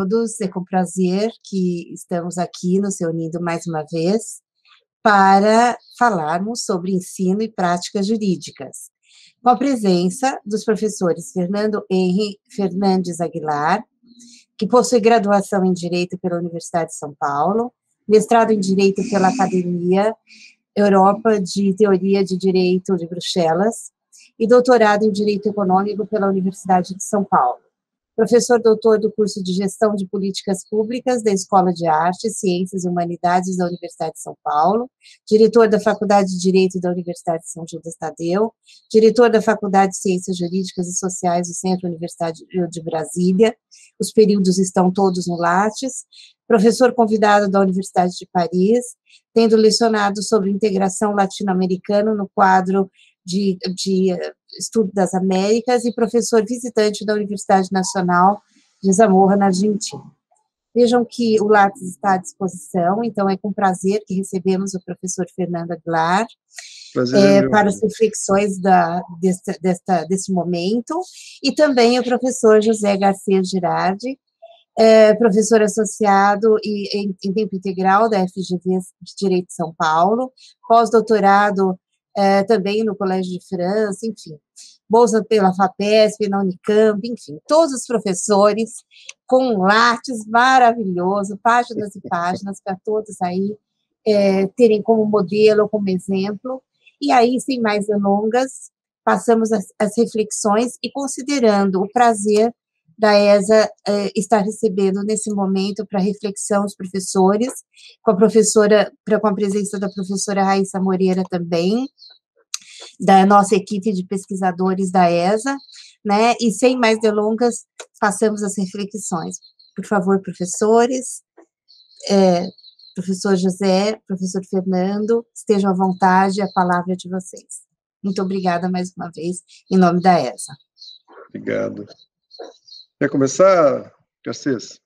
todos. É com prazer que estamos aqui nos reunindo mais uma vez para falarmos sobre ensino e práticas jurídicas, com a presença dos professores Fernando Henry Fernandes Aguilar, que possui graduação em Direito pela Universidade de São Paulo, mestrado em Direito pela Academia Europa de Teoria de Direito de Bruxelas e doutorado em Direito Econômico pela Universidade de São Paulo. Professor doutor do curso de Gestão de Políticas Públicas da Escola de Artes, Ciências e Humanidades da Universidade de São Paulo, diretor da Faculdade de Direito da Universidade de São Judas Tadeu, diretor da Faculdade de Ciências Jurídicas e Sociais do Centro Universitário de Brasília, os períodos estão todos no Lattes, professor convidado da Universidade de Paris, tendo lecionado sobre integração latino-americana no quadro de Estudo das Américas e professor visitante da Universidade Nacional de Zamora, na Argentina. Vejam que o Lattes está à disposição, então é com prazer que recebemos o professor Fernando Aguilar para as reflexões desse momento, e também o professor José Garcia Girardi, professor associado em tempo integral da FGV de Direito de São Paulo, pós-doutorado também no Colégio de França, enfim, bolsa pela FAPESP, na Unicamp, enfim, todos os professores com um Lattes maravilhoso, páginas e páginas para todos aí terem como modelo, como exemplo. E aí, sem mais delongas, passamos às reflexões e considerando o prazer da ESA estar recebendo nesse momento para reflexão os professores, com a presença da professora Raíssa Moreira também, da nossa equipe de pesquisadores da ESA, né? E sem mais delongas, passamos às reflexões. Por favor, professores, professor José, professor Fernando, estejam à vontade, a palavra é de vocês. Muito obrigada mais uma vez, em nome da ESA. Obrigado. Quer começar, Garcês?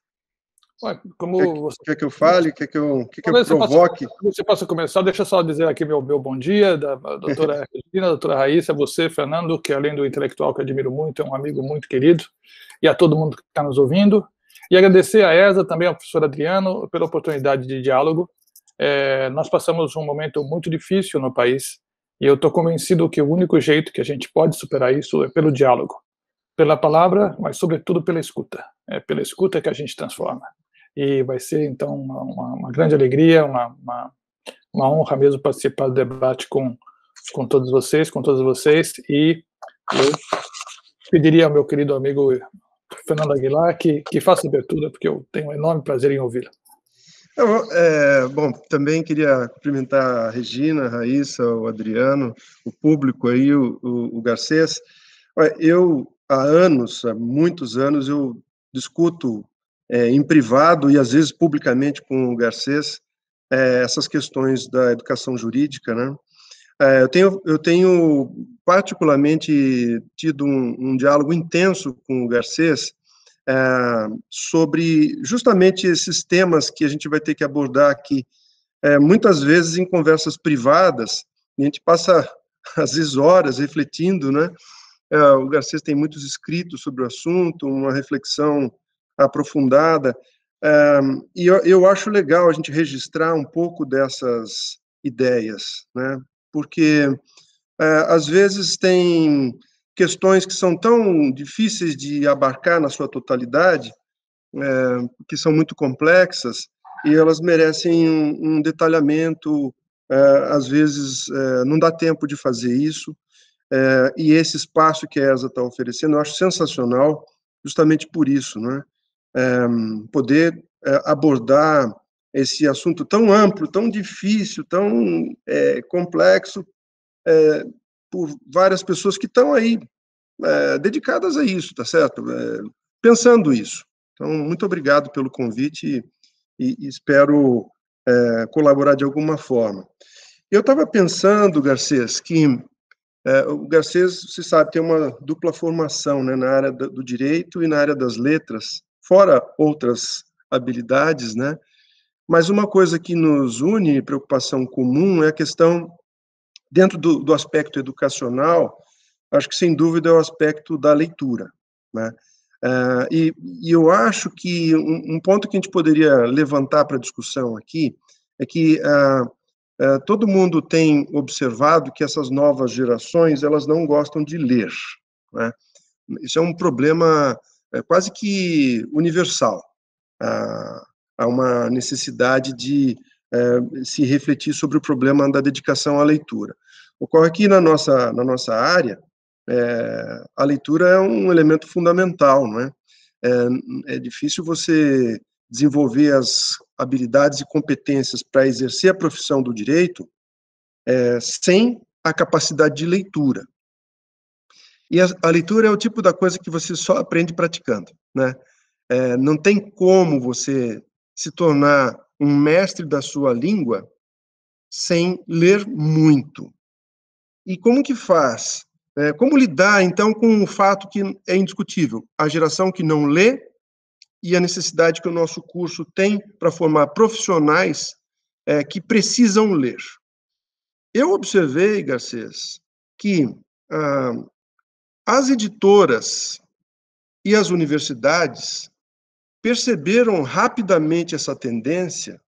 Como você... Quer que eu fale? Quer que eu provoque? Você possa começar. Deixa eu só dizer aqui meu bom dia, da doutora Regina, da doutora Raíssa, você, Fernando, que além do intelectual que admiro muito, é um amigo muito querido, e a todo mundo que está nos ouvindo. E agradecer à ESA, também ao professor Adriano, pela oportunidade de diálogo. Nós passamos um momento muito difícil no país, e eu estou convencido que o único jeito que a gente pode superar isso é pelo diálogo. Pela palavra, mas sobretudo pela escuta. É pela escuta que a gente transforma. E vai ser, então, uma grande alegria, uma honra mesmo participar do debate com todos vocês, com todas vocês, e eu pediria ao meu querido amigo Fernando Aguilar que faça a abertura, porque eu tenho um enorme prazer em ouvi-lo. Bom, também queria cumprimentar a Regina, a Raíssa, o Adriano, o público aí, o Garcês. Eu, há muitos anos, eu discuto em privado e às vezes publicamente com o Garcês essas questões da educação jurídica, né? Eu tenho particularmente tido um diálogo intenso com o Garcês sobre justamente esses temas que a gente vai ter que abordar aqui, muitas vezes em conversas privadas, a gente passa às vezes horas refletindo, né? O Garcês tem muitos escritos sobre o assunto, uma reflexão aprofundada, e eu acho legal a gente registrar um pouco dessas ideias, né? Porque às vezes tem questões que são tão difíceis de abarcar na sua totalidade, que são muito complexas, e elas merecem um detalhamento, às vezes não dá tempo de fazer isso, e esse espaço que a ESA está oferecendo, eu acho sensacional, justamente por isso, né? Poder abordar esse assunto tão amplo, tão difícil, tão complexo, por várias pessoas que estão aí dedicadas a isso, tá certo? Pensando isso. Então, muito obrigado pelo convite e espero colaborar de alguma forma. Eu estava pensando, Garcês, que o Garcês, você sabe, tem uma dupla formação, né, na área do direito e na área das letras, fora outras habilidades, né? Mas uma coisa que nos une, preocupação comum, é a questão, dentro do aspecto educacional, acho que sem dúvida é o aspecto da leitura, né? E eu acho que um ponto que a gente poderia levantar para discussão aqui é que todo mundo tem observado que essas novas gerações, elas não gostam de ler, né? Isso é um problema quase que universal. Há uma necessidade de se refletir sobre o problema da dedicação à leitura. Ocorre que na nossa área, a leitura é um elemento fundamental, não é? É difícil você desenvolver as habilidades e competências para exercer a profissão do direito sem a capacidade de leitura. E a leitura é o tipo da coisa que você só aprende praticando, né? Não tem como você se tornar um mestre da sua língua sem ler muito. E como que faz? Como lidar, então, com o fato que é indiscutível? A geração que não lê e a necessidade que o nosso curso tem para formar profissionais que precisam ler. Eu observei, Garcês, que as editoras e as universidades perceberam rapidamente essa tendência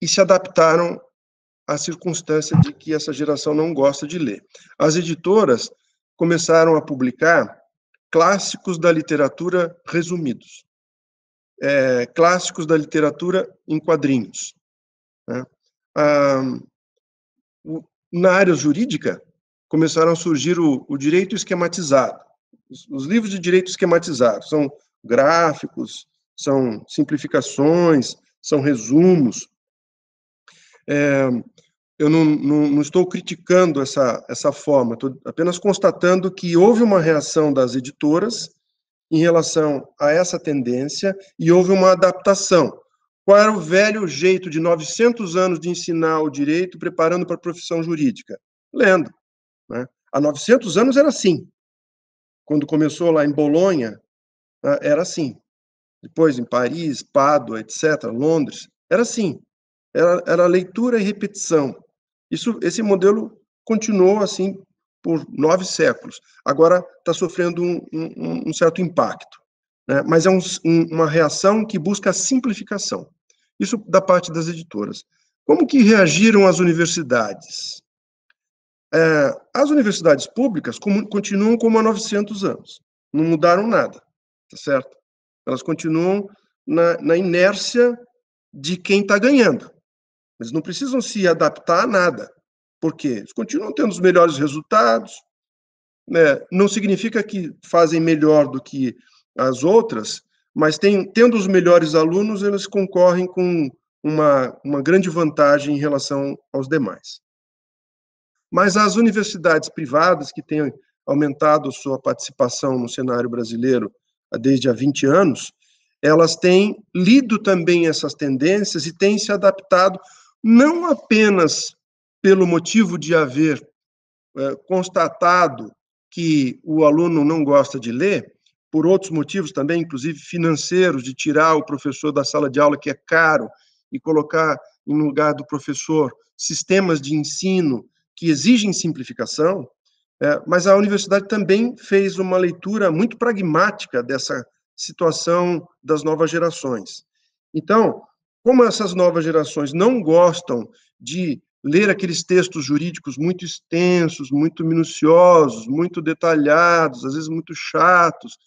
e se adaptaram à circunstância de que essa geração não gosta de ler. As editoras começaram a publicar clássicos da literatura resumidos, clássicos da literatura em quadrinhos, né? Na área jurídica, começaram a surgir o direito esquematizado. Os livros de direito esquematizado são gráficos, são simplificações, são resumos. Eu não estou criticando essa forma, estou apenas constatando que houve uma reação das editoras em relação a essa tendência e houve uma adaptação. Qual era o velho jeito de 900 anos de ensinar o direito preparando para a profissão jurídica? Lendo, né? Há 900 anos era assim. Quando começou lá em Bolonha, era assim. Depois em Paris, Pádua, etc., Londres, era assim. Era leitura e repetição. Esse modelo continuou assim por 9 séculos. Agora está sofrendo um certo impacto, né? Mas é uma reação que busca a simplificação. Isso da parte das editoras. Como que reagiram as universidades? As universidades públicas continuam como há 900 anos. Não mudaram nada, tá certo? Elas continuam na inércia de quem está ganhando. Eles não precisam se adaptar a nada. Por quê? Eles continuam tendo os melhores resultados, né? Não significa que fazem melhor do que as outras, mas tendo os melhores alunos, eles concorrem com uma grande vantagem em relação aos demais. Mas as universidades privadas, que têm aumentado sua participação no cenário brasileiro desde há 20 anos, elas têm lido também essas tendências e têm se adaptado não apenas pelo motivo de haver constatado que o aluno não gosta de ler, por outros motivos também, inclusive financeiros, de tirar o professor da sala de aula, que é caro, e colocar em lugar do professor sistemas de ensino que exigem simplificação, mas a universidade também fez uma leitura muito pragmática dessa situação das novas gerações. Então, como essas novas gerações não gostam de ler aqueles textos jurídicos muito extensos, muito minuciosos, muito detalhados, às vezes muito chatos,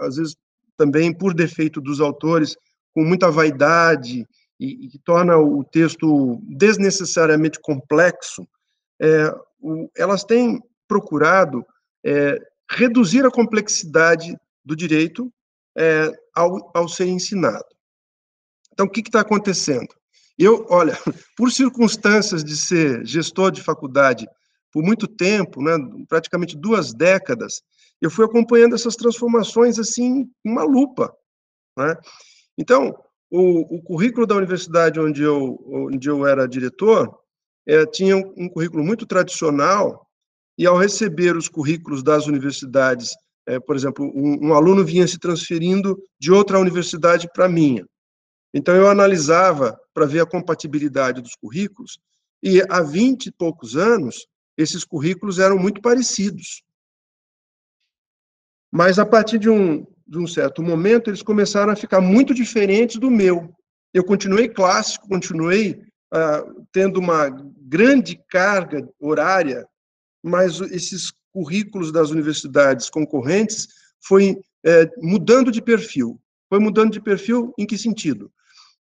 às vezes também por defeito dos autores, com muita vaidade, e que torna o texto desnecessariamente complexo, elas têm procurado reduzir a complexidade do direito ao ser ensinado. Então, o que está acontecendo? Olha, por circunstâncias de ser gestor de faculdade por muito tempo, né, praticamente 2 décadas, eu fui acompanhando essas transformações assim, com uma lupa, né? Então, o currículo da universidade onde eu era diretor tinha um currículo muito tradicional, e ao receber os currículos das universidades, por exemplo, um aluno vinha se transferindo de outra universidade para a minha. Então, eu analisava para ver a compatibilidade dos currículos, e há 20 e poucos anos, esses currículos eram muito parecidos. Mas, a partir de um de um certo momento, eles começaram a ficar muito diferentes do meu. Eu continuei clássico, continuei tendo uma grande carga horária, mas esses currículos das universidades concorrentes foi mudando de perfil. Foi mudando de perfil em que sentido?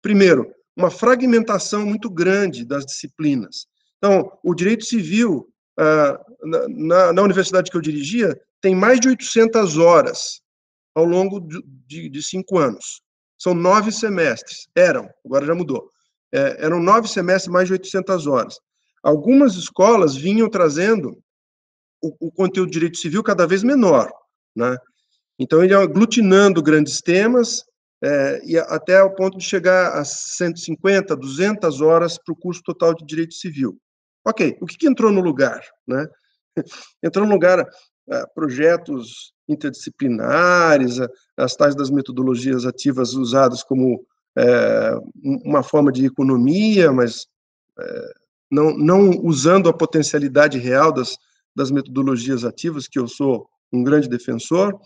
Primeiro, uma fragmentação muito grande das disciplinas. Então, o direito civil, na universidade que eu dirigia, tem mais de 800 horas ao longo de 5 anos. São 9 semestres. Agora já mudou. Eram 9 semestres, mais de 800 horas. Algumas escolas vinham trazendo o conteúdo de direito civil cada vez menor, né? Então, ele ia aglutinando grandes temas, e até ao ponto de chegar a 150, 200 horas para o curso total de direito civil. Ok, o que entrou no lugar, né? Entrou no lugar projetos interdisciplinares, as tais das metodologias ativas usadas como uma forma de economia, mas não usando a potencialidade real das metodologias ativas, que eu sou um grande defensor,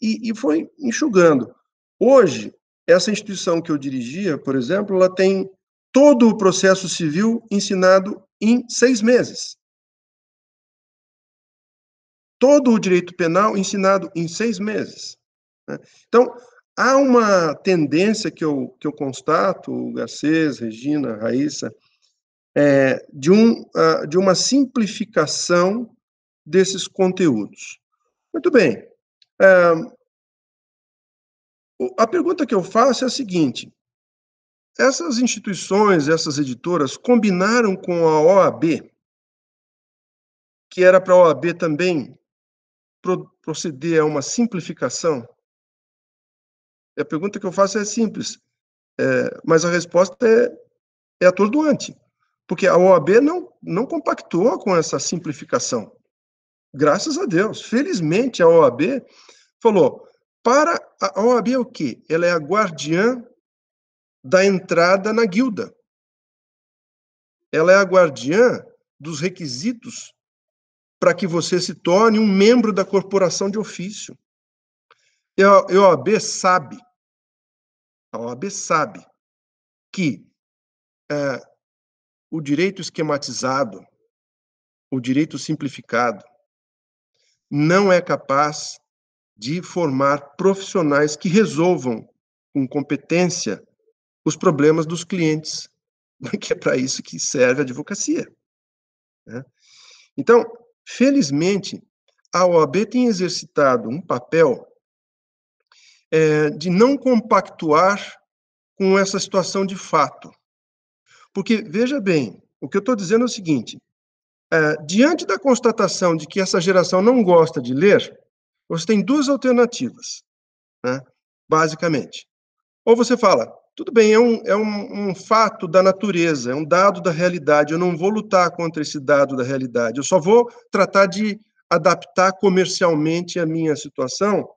e foi enxugando. Hoje, essa instituição que eu dirigia, por exemplo, ela tem todo o processo civil ensinado em 6 meses. Todo o direito penal ensinado em 6 meses. Né? Então, há uma tendência que eu constato, Garcês, Regina, Raíssa, de uma simplificação desses conteúdos. Muito bem. A pergunta que eu faço é a seguinte: essas instituições, essas editoras, combinaram com a OAB, que era para a OAB também proceder a uma simplificação? A pergunta que eu faço é simples, mas a resposta é atordoante, porque a OAB não compactuou com essa simplificação. Graças a Deus. Felizmente, a OAB falou, para a OAB é o quê? Ela é a guardiã da entrada na guilda. Ela é a guardiã dos requisitos para que você se torne um membro da corporação de ofício. E a OAB sabe que o direito esquematizado, o direito simplificado, não é capaz de formar profissionais que resolvam com competência os problemas dos clientes, que é para isso que serve a advocacia. Né? Então, felizmente, a OAB tem exercitado um papel de não compactuar com essa situação de fato. Porque, veja bem, o que eu estou dizendo é o seguinte, diante da constatação de que essa geração não gosta de ler, você tem 2 alternativas, né, basicamente. Ou você fala, tudo bem, é um fato da natureza, é um dado da realidade, eu não vou lutar contra esse dado da realidade, eu só vou tratar de adaptar comercialmente a minha situação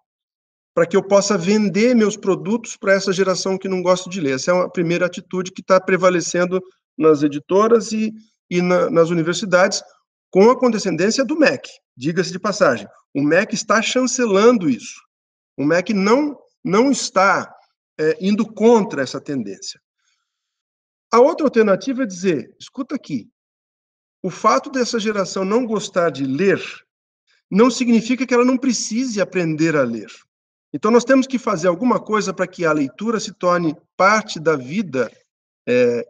para que eu possa vender meus produtos para essa geração que não gosta de ler. Essa é a primeira atitude que está prevalecendo nas editoras e nas universidades, com a condescendência do MEC, diga-se de passagem. O MEC está chancelando isso. O MEC não está indo contra essa tendência. A outra alternativa é dizer, escuta aqui, o fato dessa geração não gostar de ler não significa que ela não precise aprender a ler. Então, nós temos que fazer alguma coisa para que a leitura se torne parte da vida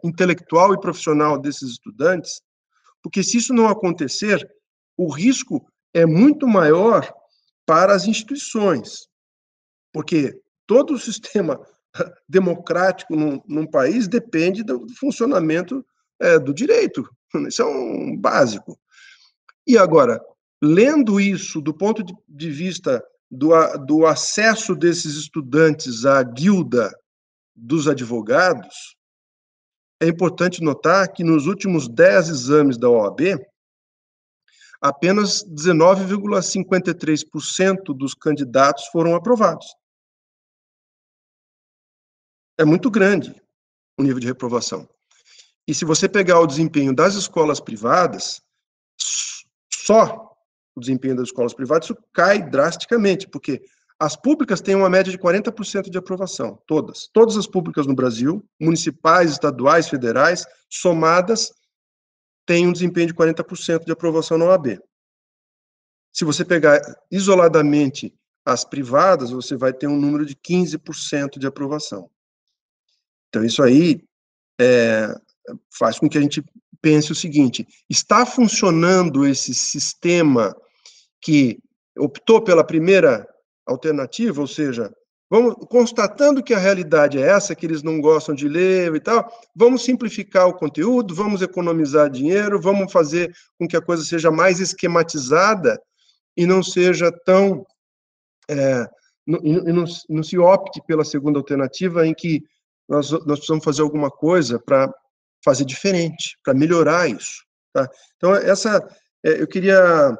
intelectual e profissional desses estudantes, porque se isso não acontecer, o risco é muito maior para as instituições, porque todo o sistema democrático num país depende do funcionamento do direito. Isso é um básico. E agora, lendo isso do ponto de vista do acesso desses estudantes à guilda dos advogados, é importante notar que nos últimos 10 exames da OAB, apenas 19,53% dos candidatos foram aprovados. É muito grande o nível de reprovação. E se você pegar o desempenho das escolas privadas, só o desempenho das escolas privadas, isso cai drasticamente, porque As públicas têm uma média de 40% de aprovação, todas. Todas as públicas no Brasil, municipais, estaduais, federais, somadas, têm um desempenho de 40% de aprovação na OAB. Se você pegar isoladamente as privadas, você vai ter um número de 15% de aprovação. Então, isso aí faz com que a gente pense o seguinte: está funcionando esse sistema que optou pela primeira alternativa, ou seja, vamos constatando que a realidade é essa, que eles não gostam de ler e tal, vamos simplificar o conteúdo, vamos economizar dinheiro, vamos fazer com que a coisa seja mais esquematizada e não seja tão... não se opte pela segunda alternativa, em que nós precisamos fazer alguma coisa para fazer diferente, para melhorar isso. Tá? Então, eu queria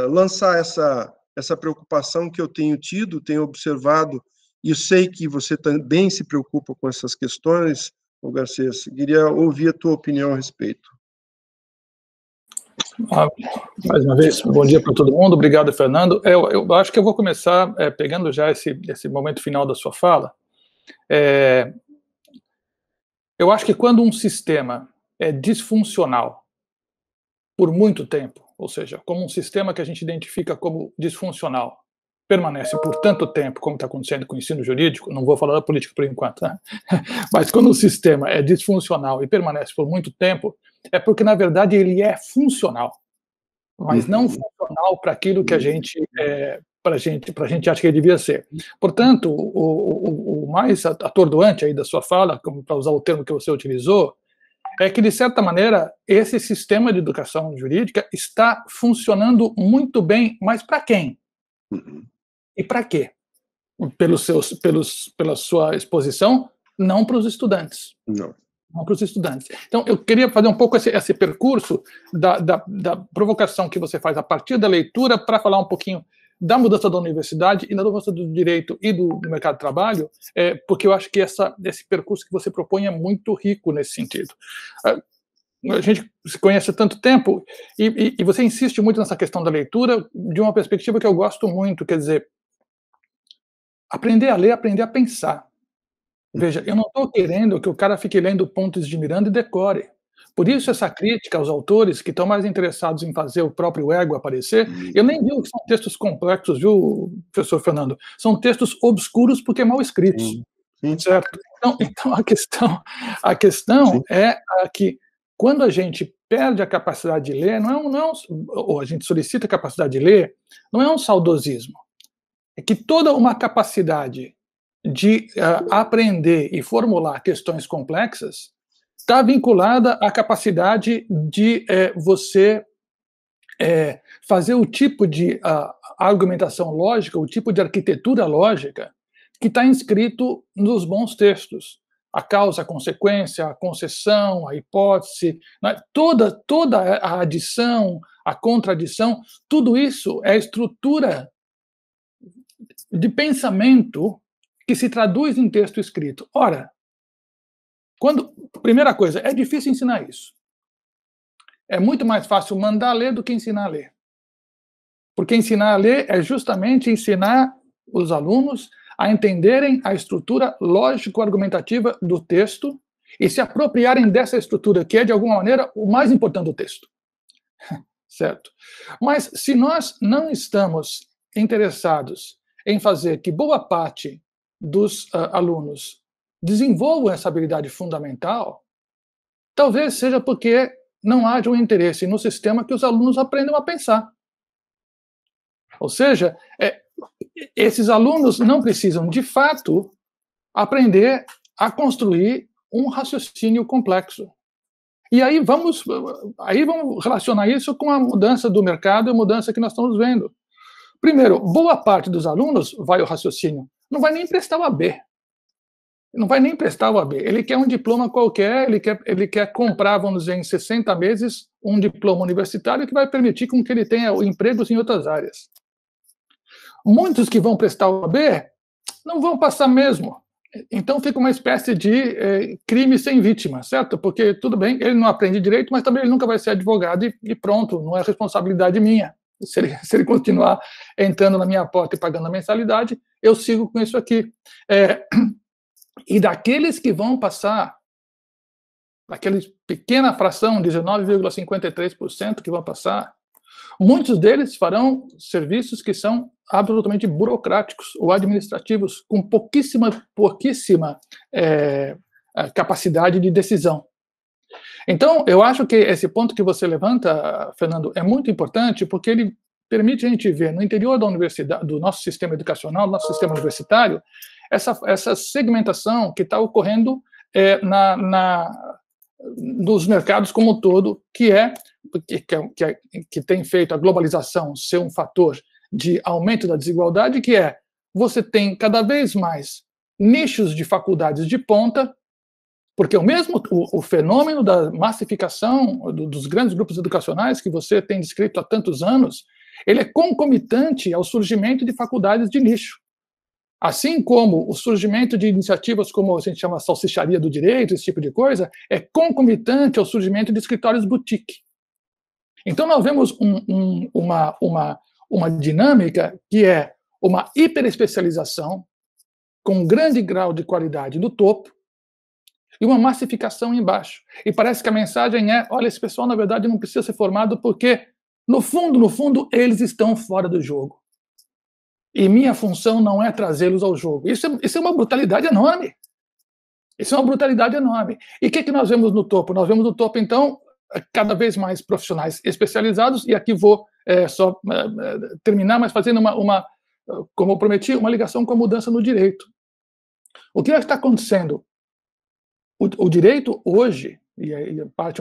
lançar essa preocupação que eu tenho tido, tenho observado, e eu sei que você também se preocupa com essas questões, Garcês. Queria ouvir a tua opinião a respeito. Mais uma vez, bom dia para todo mundo. Obrigado, Fernando. Eu acho que eu vou começar pegando já esse momento final da sua fala. Eu acho que quando um sistema é disfuncional por muito tempo, ou seja, como um sistema que a gente identifica como disfuncional, permanece por tanto tempo, como está acontecendo com o ensino jurídico, não vou falar da política por enquanto, né? Mas quando o sistema é disfuncional e permanece por muito tempo, é porque, na verdade, ele é funcional, mas não funcional para aquilo que a gente acha que ele devia ser. Portanto, o mais atordoante aí da sua fala, para usar o termo que você utilizou, é que, de certa maneira, esse sistema de educação jurídica está funcionando muito bem, mas para quem? E para quê? Pela sua exposição, não para os estudantes. Não para os estudantes. Então, eu queria fazer um pouco esse percurso da provocação que você faz a partir da leitura para falar um pouquinho da mudança da universidade e da mudança do direito e do mercado de trabalho, porque eu acho que esse percurso que você propõe é muito rico nesse sentido. A gente se conhece há tanto tempo e você insiste muito nessa questão da leitura de uma perspectiva que eu gosto muito, quer dizer, aprender a ler, aprender a pensar. Veja, eu não estou querendo que o cara fique lendo Pontes de Miranda e decore. Por isso, essa crítica aos autores que estão mais interessados em fazer o próprio ego aparecer, eu nem digo que são textos complexos, viu, professor Fernando? São textos obscuros porque mal escritos, certo? Então a questão é que quando a gente perde a capacidade de ler, ou a gente solicita a capacidade de ler, não é um saudosismo. É que toda uma capacidade de aprender e formular questões complexas está vinculada à capacidade de você fazer o tipo de argumentação lógica, o tipo de arquitetura lógica que está inscrito nos bons textos. A causa, a consequência, a concessão, a hipótese, né? toda a adição, a contradição, tudo isso é estrutura de pensamento que se traduz em texto escrito. Ora, primeira coisa, é difícil ensinar isso. É muito mais fácil mandar ler do que ensinar a ler. Porque ensinar a ler é justamente ensinar os alunos a entenderem a estrutura lógico-argumentativa do texto e se apropriarem dessa estrutura, que é, de alguma maneira, o mais importante do texto. Certo? Mas, se nós não estamos interessados em fazer que boa parte dos alunos desenvolvam essa habilidade fundamental, talvez seja porque não haja um interesse no sistema que os alunos aprendam a pensar. Ou seja, esses alunos não precisam, de fato, aprender a construir um raciocínio complexo. E aí vamos relacionar isso com a mudança do mercado e a mudança que nós estamos vendo. Primeiro, boa parte dos alunos vai ao raciocínio, não vai nem prestar o AB. Não vai nem prestar o AB. Ele quer um diploma qualquer, ele quer comprar, vamos dizer, em 60 meses, um diploma universitário que vai permitir com que ele tenha empregos em outras áreas. Muitos que vão prestar o AB não vão passar mesmo. Então fica uma espécie de crime sem vítima, certo? Porque, tudo bem, ele não aprende direito, mas também ele nunca vai ser advogado e pronto, não é responsabilidade minha. Se ele continuar entrando na minha porta e pagando a mensalidade, eu sigo com isso aqui. E daqueles que vão passar, daquela pequena fração, 19,53% que vão passar, muitos deles farão serviços que são absolutamente burocráticos ou administrativos, com pouquíssima capacidade de decisão. Então, eu acho que esse ponto que você levanta, Fernando, é muito importante, porque ele permite a gente ver no interior da universidade, do nosso sistema educacional, do nosso sistema universitário, essa segmentação que está ocorrendo nos mercados como um todo, que tem feito a globalização ser um fator de aumento da desigualdade, que é, você tem cada vez mais nichos de faculdades de ponta, porque o fenômeno da massificação dos grandes grupos educacionais que você tem descrito há tantos anos, ele é concomitante ao surgimento de faculdades de nicho. Assim como o surgimento de iniciativas como a gente chama salsicharia do direito, esse tipo de coisa, é concomitante ao surgimento de escritórios boutique. Então nós vemos uma dinâmica que é uma hiperespecialização com um grande grau de qualidade no topo, e uma massificação embaixo. E parece que a mensagem é, olha, esse pessoal, na verdade, não precisa ser formado porque, no fundo, eles estão fora do jogo. E minha função não é trazê-los ao jogo. Isso é uma brutalidade enorme. Isso é uma brutalidade enorme. E o que nós vemos no topo? Nós vemos no topo, então, cada vez mais profissionais especializados, e aqui vou terminar, mas fazendo como eu prometi, uma ligação com a mudança no direito. O que está acontecendo? O direito hoje, e parte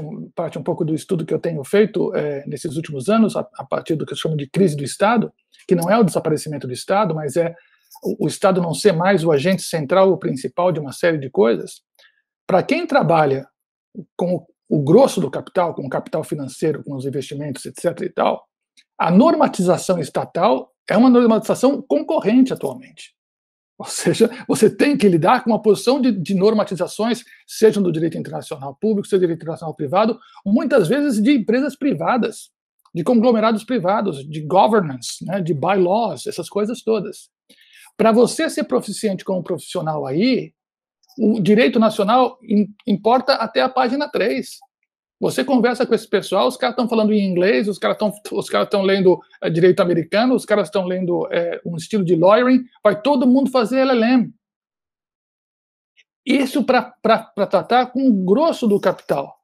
um pouco do estudo que eu tenho feito nesses últimos anos, a partir do que eu chamo de crise do Estado, que não é o desaparecimento do Estado, mas é o Estado não ser mais o agente central ou principal de uma série de coisas. Para quem trabalha com o grosso do capital, com o capital financeiro, com os investimentos, etc. e tal, a normatização estatal é uma normatização concorrente atualmente. Ou seja, você tem que lidar com uma posição de normatizações, sejam do direito internacional público, seja do direito internacional privado, muitas vezes de empresas privadas, de conglomerados privados, de governance, né, de bylaws, essas coisas todas. Para você ser proficiente como profissional aí, o direito nacional importa até a página 3. Você conversa com esse pessoal, os caras estão falando em inglês, os caras estão lendo direito americano, os caras estão lendo um estilo de lawyering, vai todo mundo fazer LLM. Isso para tratar com o grosso do capital.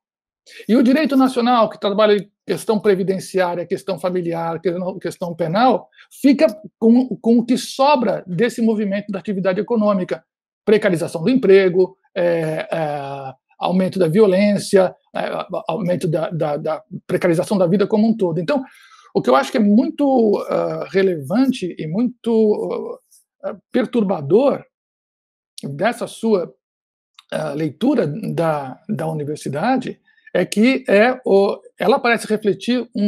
E o direito nacional, que trabalha em questão previdenciária, questão familiar, questão penal, fica com o que sobra desse movimento da atividade econômica. Precarização do emprego, aumento da violência, aumento da precarização da vida como um todo. Então, o que eu acho que é muito relevante e muito perturbador dessa sua leitura da universidade é que ela parece refletir um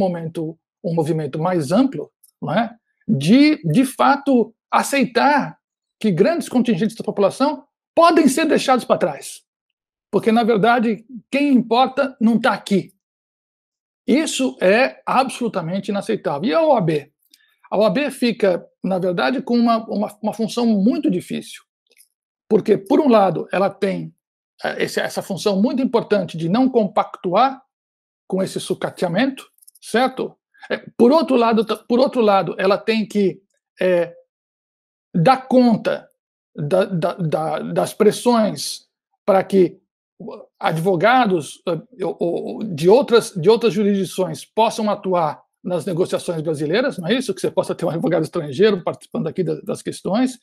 movimento mais amplo, não é? de fato, aceitar que grandes contingentes da população podem ser deixados para trás. Porque, na verdade, quem importa não está aqui. Isso é absolutamente inaceitável. E a OAB? A OAB fica, na verdade, com uma função muito difícil. Porque, por um lado, ela tem essa função muito importante de não compactuar com esse sucateamento, certo? Por outro lado, ela tem que dar conta das pressões para que advogados de outras jurisdições possam atuar nas negociações brasileiras, não é isso? Que você possa ter um advogado estrangeiro participando aqui das questões.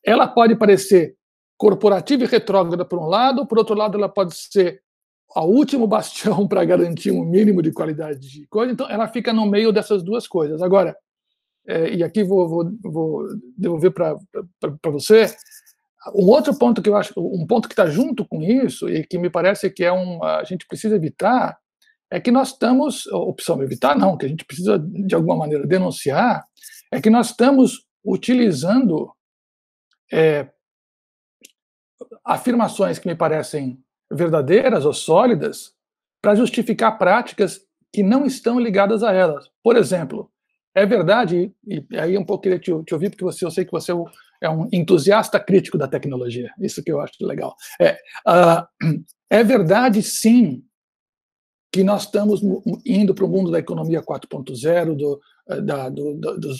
Ela pode parecer corporativa e retrógrada por um lado, por outro lado ela pode ser o último bastião para garantir um mínimo de qualidade de coisa, então ela fica no meio dessas duas coisas. Agora, e aqui vou devolver para você, um outro ponto que eu acho, um ponto que está junto com isso e que me parece que a gente precisa evitar, é que nós estamos, opção evitar não, que a gente precisa de alguma maneira denunciar, é que nós estamos utilizando afirmações que me parecem verdadeiras ou sólidas para justificar práticas que não estão ligadas a elas. Por exemplo, é verdade, e aí um pouco queria te ouvir, porque eu sei que você é um entusiasta crítico da tecnologia, isso que eu acho legal. É verdade, sim, que nós estamos indo para o mundo da economia 4.0, do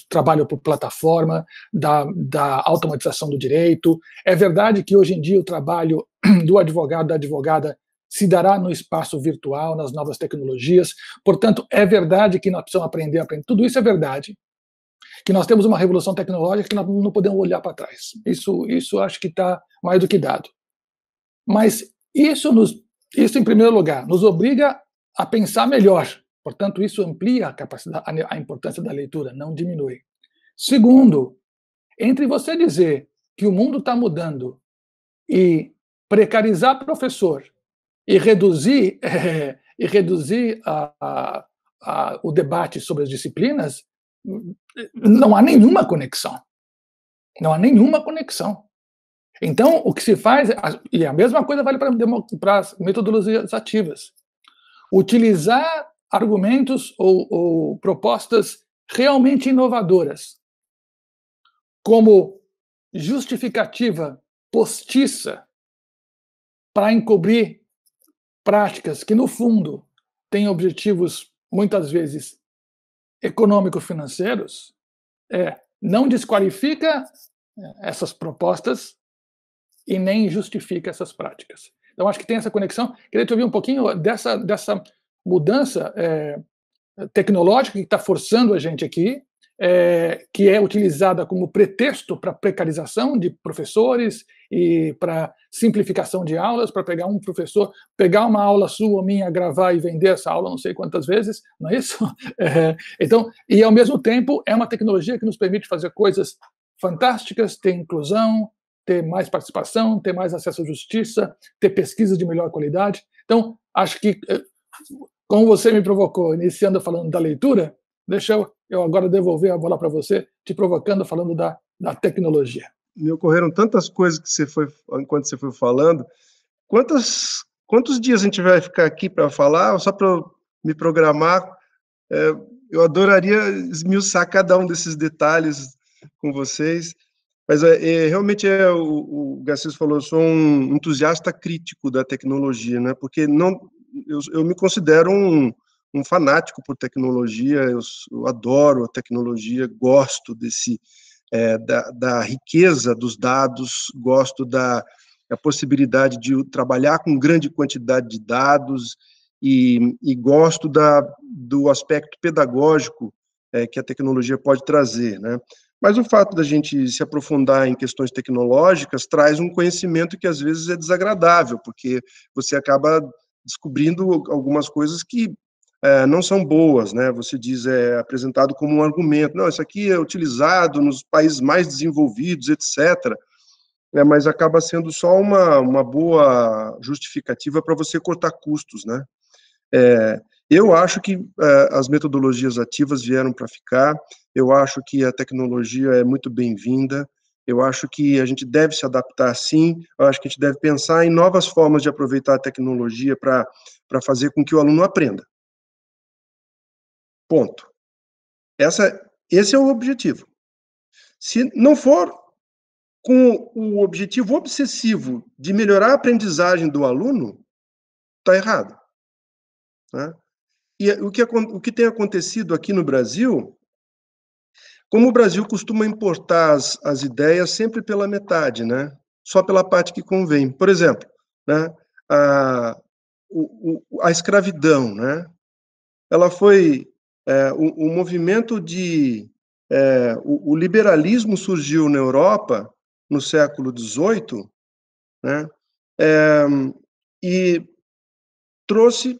trabalho por plataforma, da automatização do direito. É verdade que hoje em dia o trabalho do advogado, da advogada, se dará no espaço virtual, nas novas tecnologias. Portanto, é verdade que nós precisamos aprender. Tudo isso é verdade. Que nós temos uma revolução tecnológica que nós não podemos olhar para trás. Isso acho que está mais do que dado. Mas isso, em primeiro lugar, nos obriga a pensar melhor. Portanto, isso amplia a capacidade, a importância da leitura, não diminui. Segundo, entre você dizer que o mundo está mudando e precarizar professor e reduzir o debate sobre as disciplinas, não há nenhuma conexão. Não há nenhuma conexão. Então, o que se faz, e a mesma coisa vale para as metodologias ativas, utilizar argumentos ou propostas realmente inovadoras como justificativa postiça para encobrir práticas que, no fundo, têm objetivos, muitas vezes, econômico-financeiros, não desqualifica essas propostas e nem justifica essas práticas. Então, acho que tem essa conexão. Queria te ouvir um pouquinho dessa mudança tecnológica que está forçando a gente aqui, que é utilizada como pretexto para precarização de professores e para simplificação de aulas, para pegar um professor, pegar uma aula sua ou minha, gravar e vender essa aula não sei quantas vezes, não é isso? Então, e ao mesmo tempo é uma tecnologia que nos permite fazer coisas fantásticas, ter inclusão, ter mais participação, ter mais acesso à justiça, ter pesquisa de melhor qualidade. Então, acho que, como você me provocou, iniciando falando da leitura, deixa eu agora devolver a bola para você, te provocando, falando da tecnologia. Me ocorreram tantas coisas enquanto você foi falando. Quantos dias a gente vai ficar aqui para falar, só para me programar? Eu adoraria esmiuçar cada um desses detalhes com vocês. Mas realmente o Garcês falou, eu sou um entusiasta crítico da tecnologia, né? Porque eu me considero um fanático por tecnologia, eu adoro a tecnologia, gosto da riqueza dos dados, gosto da possibilidade de trabalhar com grande quantidade de dados e gosto do aspecto pedagógico que a tecnologia pode trazer, né? Mas o fato da gente se aprofundar em questões tecnológicas traz um conhecimento que às vezes é desagradável, porque você acaba descobrindo algumas coisas que não são boas, né? Você diz, apresentado como um argumento, não, isso aqui é utilizado nos países mais desenvolvidos, etc., mas acaba sendo só uma boa justificativa para você cortar custos, né? Eu acho que as metodologias ativas vieram para ficar, eu acho que a tecnologia é muito bem-vinda, eu acho que a gente deve se adaptar sim, eu acho que a gente deve pensar em novas formas de aproveitar a tecnologia para fazer com que o aluno aprenda. Ponto. Esse é o objetivo. Se não for com o objetivo obsessivo de melhorar a aprendizagem do aluno, está errado, né? E o que tem acontecido aqui no Brasil, como o Brasil costuma importar as ideias sempre pela metade, né? Só pela parte que convém. Por exemplo, né, a escravidão, né? Ela foi o movimento o liberalismo surgiu na Europa no século XVIII, né? E trouxe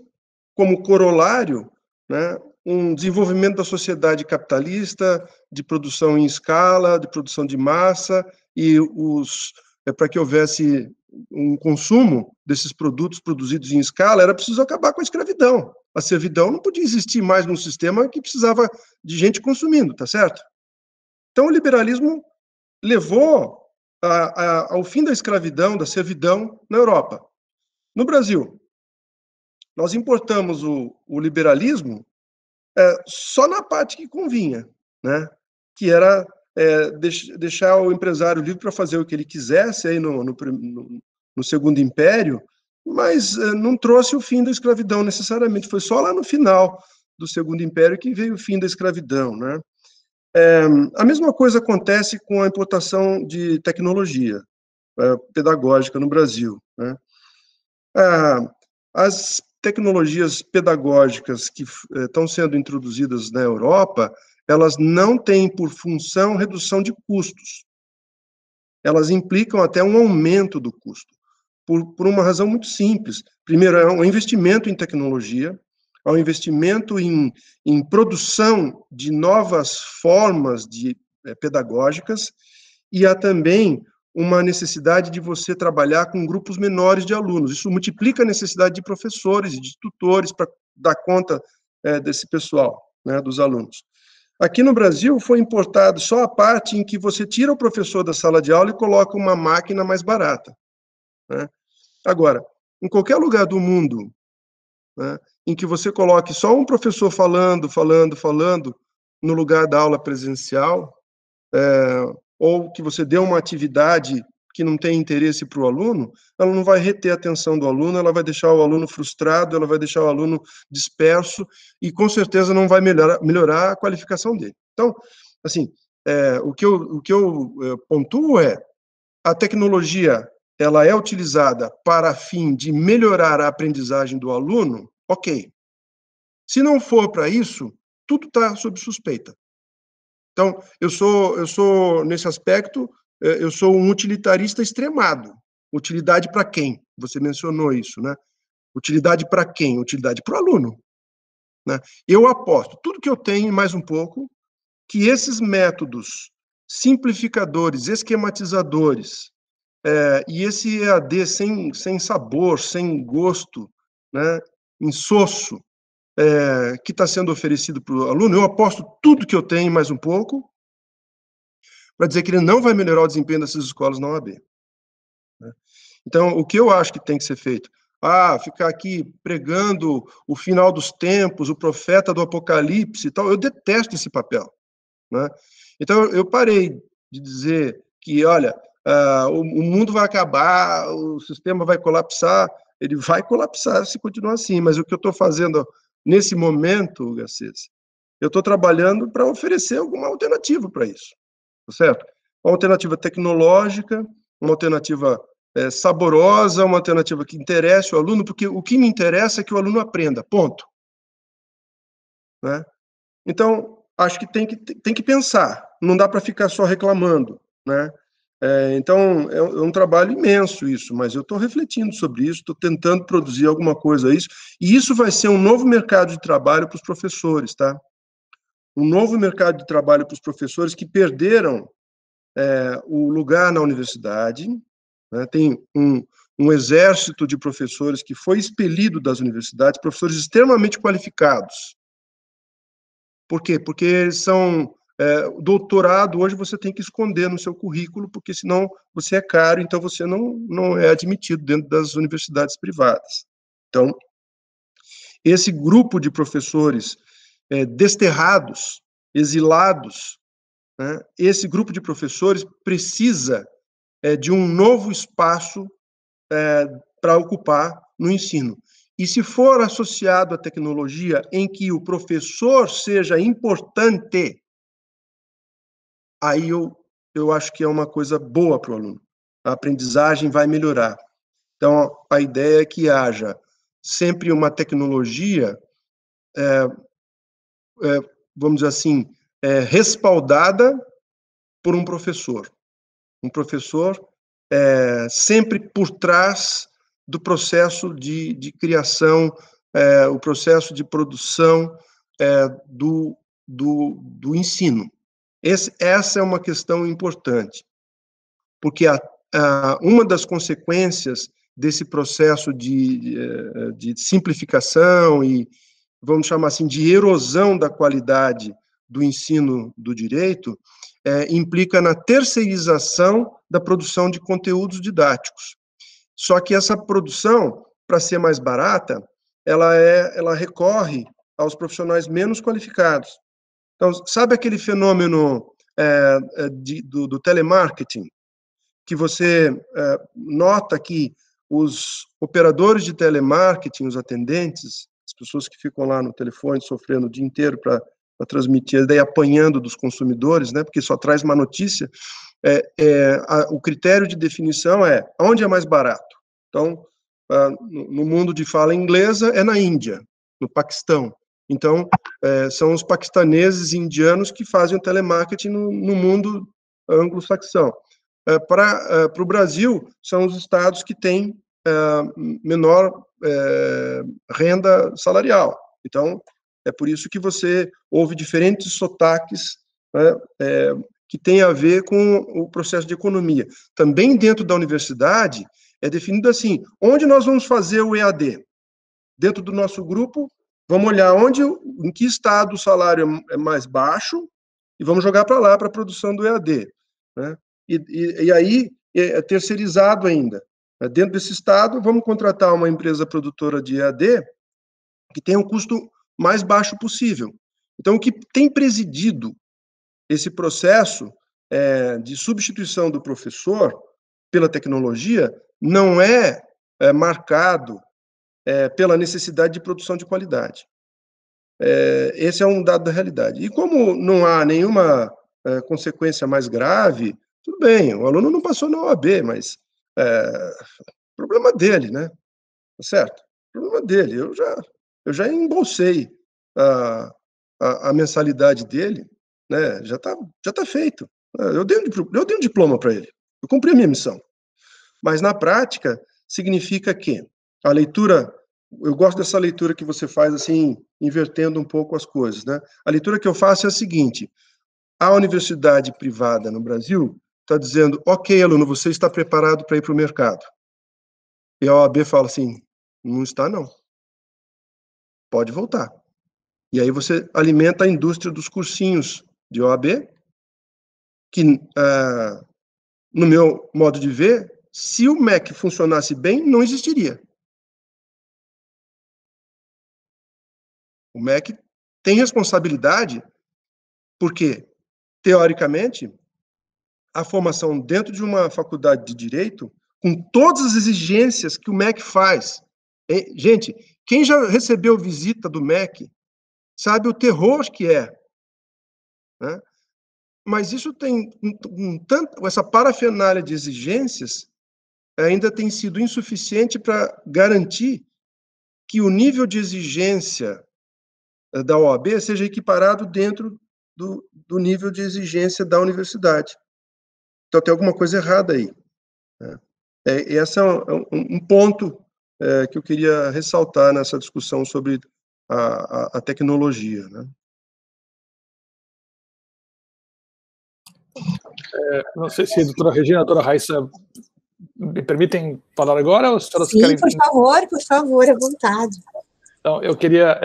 como corolário, né, um desenvolvimento da sociedade capitalista, de produção em escala, de produção de massa, e para que houvesse um consumo desses produtos produzidos em escala, era preciso acabar com a escravidão. A servidão não podia existir mais num sistema que precisava de gente consumindo, tá certo? Então, o liberalismo levou ao fim da escravidão, da servidão na Europa. No Brasil, nós importamos o liberalismo só na parte que convinha. né? Que era deixar o empresário livre para fazer o que ele quisesse aí no Segundo Império, mas não trouxe o fim da escravidão necessariamente, foi só lá no final do Segundo Império que veio o fim da escravidão, né? A mesma coisa acontece com a importação de tecnologia pedagógica no Brasil, né? As tecnologias pedagógicas que estão sendo introduzidas na Europa, elas não têm por função redução de custos. Elas implicam até um aumento do custo, por uma razão muito simples. Primeiro, é um investimento em tecnologia, é um investimento em produção de novas formas pedagógicas, e há também uma necessidade de você trabalhar com grupos menores de alunos. Isso multiplica a necessidade de professores e de tutores para dar conta desse pessoal, né, dos alunos. Aqui no Brasil foi importado só a parte em que você tira o professor da sala de aula e coloca uma máquina mais barata, né? Agora, em qualquer lugar do mundo, né, em que você coloque só um professor falando no lugar da aula presencial, ou que você dê uma atividade que não tem interesse para o aluno, ela não vai reter a atenção do aluno, ela vai deixar o aluno frustrado, ela vai deixar o aluno disperso e, com certeza, não vai melhorar a qualificação dele. Então, assim, o que eu pontuo é a tecnologia, ela é utilizada para fim de melhorar a aprendizagem do aluno, ok. Se não for para isso, tudo está sob suspeita. Então, eu sou nesse aspecto, eu sou um utilitarista extremado. Utilidade para quem? Você mencionou isso, né? Utilidade para quem? Utilidade para o aluno, né? Eu aposto, tudo que eu tenho e mais um pouco, que esses métodos simplificadores, esquematizadores, e esse EAD sem sabor, sem gosto, né, insosso, que está sendo oferecido para o aluno, eu aposto tudo que eu tenho e mais um pouco, para dizer que ele não vai melhorar o desempenho dessas escolas na OAB, né? Então, o que eu acho que tem que ser feito? Ficar aqui pregando o final dos tempos, o profeta do apocalipse e tal, eu detesto esse papel, né? Então, eu parei de dizer que, olha, o mundo vai acabar, o sistema vai colapsar, ele vai colapsar se continuar assim, mas o que eu estou fazendo nesse momento, Garcês, eu estou trabalhando para oferecer alguma alternativa para isso, tá certo? Uma alternativa tecnológica, uma alternativa saborosa, uma alternativa que interesse o aluno, porque o que me interessa é que o aluno aprenda, ponto, né? Então, acho que tem que pensar, não dá para ficar só reclamando, né? Então, é um trabalho imenso isso, mas eu estou refletindo sobre isso, estou tentando produzir alguma coisa a isso, e isso vai ser um novo mercado de trabalho para os professores, tá? Um novo mercado de trabalho para os professores que perderam o lugar na universidade, né? Tem um exército de professores que foi expelido das universidades, professores extremamente qualificados. Por quê? Porque eles são doutorado, hoje você tem que esconder no seu currículo, porque senão você é caro, então você não é admitido dentro das universidades privadas. Então, esse grupo de professores desterrados, exilados, né, esse grupo de professores precisa de um novo espaço para ocupar no ensino. E se for associado à tecnologia em que o professor seja importante, aí eu acho que é uma coisa boa para o aluno. A aprendizagem vai melhorar. Então, a ideia é que haja sempre uma tecnologia, vamos dizer assim, respaldada por um professor. Um professor sempre por trás do processo de criação, o processo de produção do ensino. Essa é uma questão importante, porque uma das consequências desse processo de simplificação e, vamos chamar assim, de erosão da qualidade do ensino do direito, implica na terceirização da produção de conteúdos didáticos. Só que essa produção, para ser mais barata, ela recorre aos profissionais menos qualificados. Então, sabe aquele fenômeno do telemarketing, que você nota que os operadores de telemarketing, os atendentes, as pessoas que ficam lá no telefone sofrendo o dia inteiro para transmitir, daí apanhando dos consumidores, né, porque só traz uma notícia, o critério de definição é onde é mais barato. Então, no mundo de fala inglesa, é na Índia, no Paquistão. Então, são os paquistaneses e indianos que fazem o telemarketing no mundo anglo-saxão. Para o Brasil, são os estados que têm menor renda salarial. Então, é por isso que você ouve diferentes sotaques, né, que têm a ver com o processo de economia. Também dentro da universidade, é definido assim, onde nós vamos fazer o EAD? Dentro do nosso grupo, vamos olhar em que estado o salário é mais baixo e vamos jogar para lá, para a produção do EAD. Né? E aí é terceirizado ainda. Dentro desse estado, vamos contratar uma empresa produtora de EAD que tenha um custo mais baixo possível. Então, o que tem presidido esse processo de substituição do professor pela tecnologia não é marcado pela necessidade de produção de qualidade. Esse é um dado da realidade. E como não há nenhuma consequência mais grave, tudo bem, o aluno não passou na OAB, mas problema dele, né? Certo? Problema dele. Eu já embolsei a mensalidade dele, né? Já tá feito. Eu dei um diploma para ele. Eu cumpri a minha missão. Mas, na prática, significa que a leitura... Eu gosto dessa leitura que você faz, assim, invertendo um pouco as coisas, né? A leitura que eu faço é a seguinte: a universidade privada no Brasil está dizendo, ok, aluno, você está preparado para ir para o mercado. E a OAB fala assim, não está, não. Pode voltar. E aí você alimenta a indústria dos cursinhos de OAB, que, no meu modo de ver, se o MEC funcionasse bem, não existiria. O MEC tem responsabilidade porque, teoricamente, a formação dentro de uma faculdade de Direito, com todas as exigências que o MEC faz. Gente, quem já recebeu visita do MEC sabe o terror que é. Né? Mas isso tem essa parafernália de exigências ainda tem sido insuficiente para garantir que o nível de exigência da OAB seja equiparado dentro do nível de exigência da universidade. Então, tem alguma coisa errada aí. Né? Esse é um ponto que eu queria ressaltar nessa discussão sobre a tecnologia. Né? Não sei se a doutora Regina e a doutora Raíssa me permitem falar agora? Ou se elas Sim, querem... por favor, à vontade. Então, eu queria,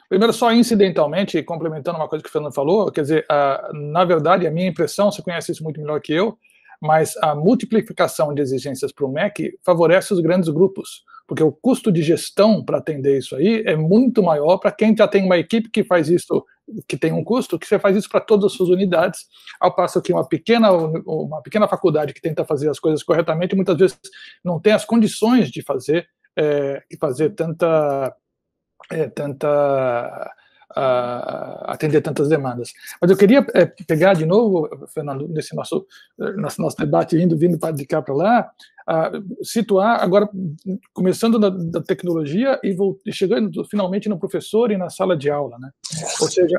primeiro, só incidentalmente, complementando uma coisa que o Fernando falou, quer dizer, na verdade, a minha impressão, você conhece isso muito melhor que eu, mas a multiplicação de exigências para o MEC favorece os grandes grupos, porque o custo de gestão para atender isso aí é muito maior para quem já tem uma equipe que faz isso, que tem um custo, que você faz isso para todas as suas unidades, ao passo que uma pequena faculdade que tenta fazer as coisas corretamente, muitas vezes não tem as condições de fazer atender tantas demandas. Mas eu queria pegar de novo, Fernando, nesse nosso debate, vindo de cá para lá, situar agora, começando da tecnologia e chegando finalmente no professor e na sala de aula, né? Ou seja,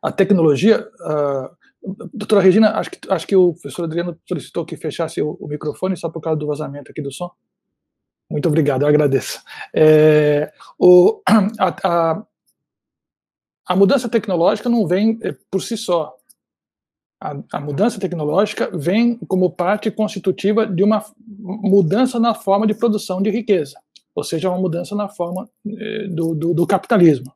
a tecnologia... doutora Regina, acho que o professor Adriano solicitou que fechasse o microfone só por causa do vazamento aqui do som. Muito obrigado, eu agradeço. A mudança tecnológica não vem por si só. A mudança tecnológica vem como parte constitutiva de uma mudança na forma de produção de riqueza, ou seja, uma mudança na forma do capitalismo.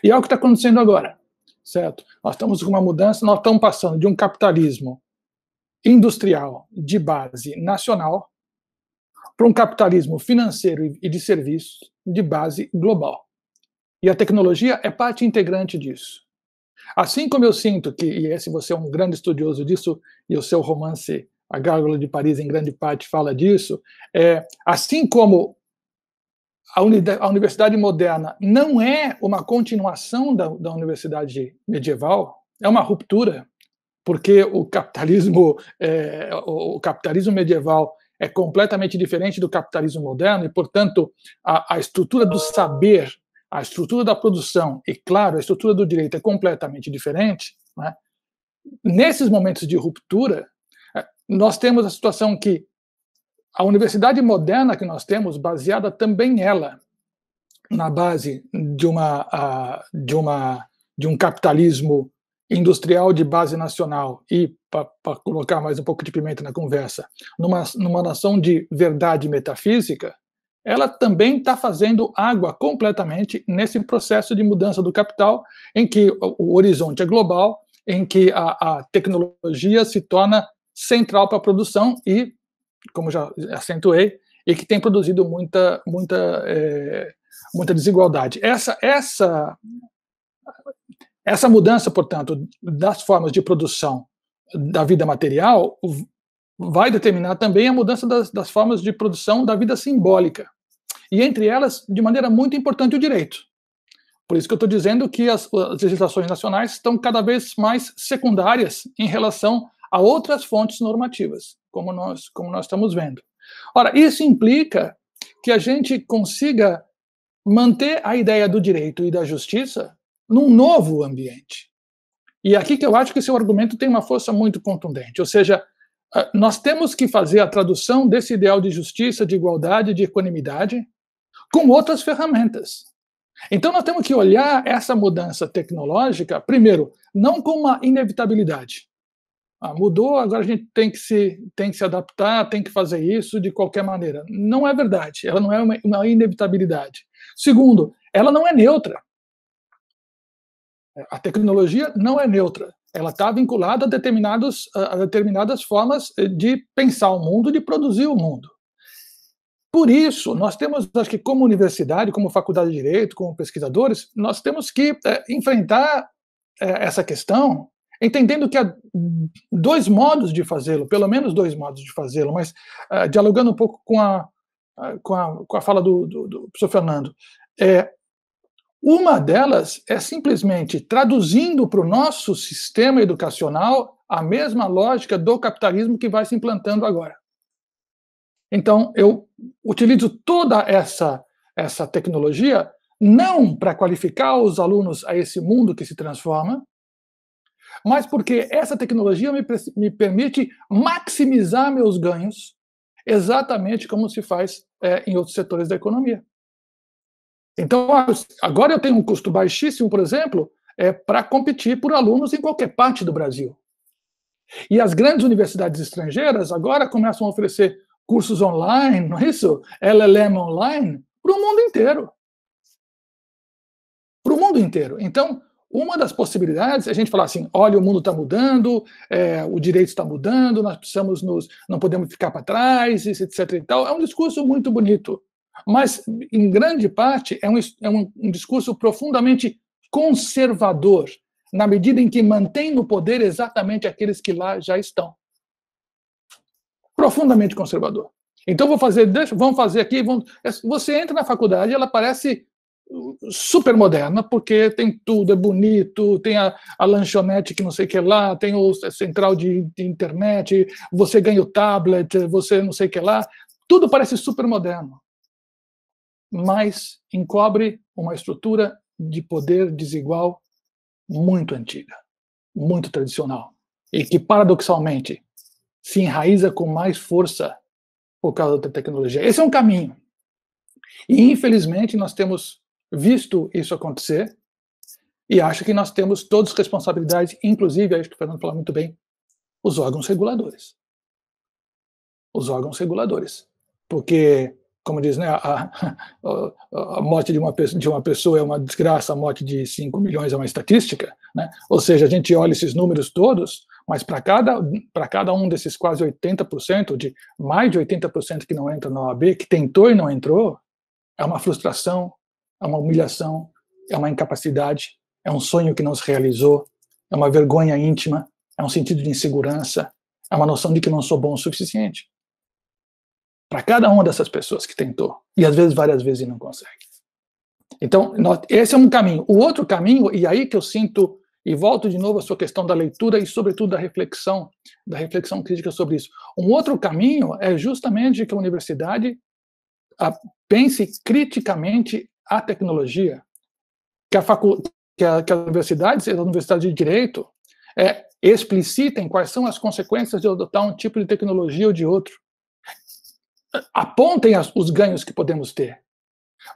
E é o que está acontecendo agora, certo? Nós estamos com uma mudança, nós estamos passando de um capitalismo industrial de base nacional para um capitalismo financeiro e de serviços de base global. E a tecnologia é parte integrante disso. Assim como eu sinto que, e esse você é um grande estudioso disso, e o seu romance A Gárgula de Paris, em grande parte, fala disso, assim como a universidade moderna não é uma continuação da universidade medieval, é uma ruptura, porque o capitalismo medieval é completamente diferente do capitalismo moderno, e, portanto, a estrutura do saber, a estrutura da produção e, claro, a estrutura do direito é completamente diferente, né? Nesses momentos de ruptura, nós temos a situação que a universidade moderna que nós temos, baseada também ela na base de um capitalismo industrial de base nacional e, para colocar mais um pouco de pimenta na conversa, numa nação de verdade metafísica, ela também está fazendo água completamente nesse processo de mudança do capital, em que o horizonte é global, em que a tecnologia se torna central para a produção e, como já acentuei, e que tem produzido muita desigualdade. Essa mudança, portanto, das formas de produção da vida material vai determinar também a mudança das formas de produção da vida simbólica. E, entre elas, de maneira muito importante, o direito. Por isso que eu estou dizendo que as legislações nacionais estão cada vez mais secundárias em relação a outras fontes normativas, como nós estamos vendo. Ora, isso implica que a gente consiga manter a ideia do direito e da justiça num novo ambiente. E aqui que eu acho que seu argumento tem uma força muito contundente, ou seja, nós temos que fazer a tradução desse ideal de justiça, de igualdade, de equanimidade, com outras ferramentas. Então nós temos que olhar essa mudança tecnológica, primeiro, não como uma inevitabilidade. Mudou, agora a gente tem que se adaptar, tem que fazer isso de qualquer maneira. Não é verdade, ela não é uma inevitabilidade. Segundo, ela não é neutra. A tecnologia não é neutra. Ela está vinculada a determinadas formas de pensar o mundo, de produzir o mundo. Por isso, nós temos, acho que como universidade, como faculdade de Direito, como pesquisadores, nós temos que enfrentar essa questão, entendendo que há dois modos de fazê-lo, pelo menos dois modos de fazê-lo, mas dialogando um pouco com a fala do professor Fernando. Uma delas é simplesmente traduzindo para o nosso sistema educacional a mesma lógica do capitalismo que vai se implantando agora. Então, eu utilizo toda essa tecnologia não para qualificar os alunos a esse mundo que se transforma, mas porque essa tecnologia me permite maximizar meus ganhos, exatamente como se faz em outros setores da economia. Então, agora eu tenho um custo baixíssimo, por exemplo, para competir por alunos em qualquer parte do Brasil. E as grandes universidades estrangeiras agora começam a oferecer cursos online, não é isso? LLM online, para o mundo inteiro. Para o mundo inteiro. Então, uma das possibilidades é a gente falar assim, olha, o mundo está mudando, o direito está mudando, nós precisamos não podemos ficar para trás, etc. e tal. É um discurso muito bonito, mas, em grande parte, é um discurso profundamente conservador, na medida em que mantém no poder exatamente aqueles que lá já estão. Profundamente conservador. Então, vamos fazer aqui, você entra na faculdade, ela parece super moderna, porque tem tudo, é bonito, tem a lanchonete que não sei o que lá, tem o central de internet, você ganha o tablet, você não sei o que lá, tudo parece super moderno, mas encobre uma estrutura de poder desigual muito antiga, muito tradicional, e que, paradoxalmente, se enraiza com mais força por causa da tecnologia. Esse é um caminho. E, infelizmente, nós temos visto isso acontecer, e acho que nós temos todos responsabilidades, inclusive, acho que o Fernando falou muito bem, os órgãos reguladores. Os órgãos reguladores. Porque, como diz, né, a morte de uma pessoa é uma desgraça, a morte de 5 milhões é uma estatística, né? Ou seja, a gente olha esses números todos, mas para cada um desses quase 80%, de mais de 80% que não entra na OAB, que tentou e não entrou, é uma frustração, é uma humilhação, é uma incapacidade, é um sonho que não se realizou, é uma vergonha íntima, é um sentido de insegurança, é uma noção de que não sou bom o suficiente. Para cada uma dessas pessoas que tentou, e às vezes várias vezes e não consegue. Então, esse é um caminho. O outro caminho, e aí que eu sinto, e volto de novo à sua questão da leitura e, sobretudo, da reflexão crítica sobre isso. Um outro caminho é justamente que a universidade pense criticamente a tecnologia, que as universidades, a Universidade de Direito, explicitem quais são as consequências de adotar um tipo de tecnologia ou de outro. Apontem os ganhos que podemos ter,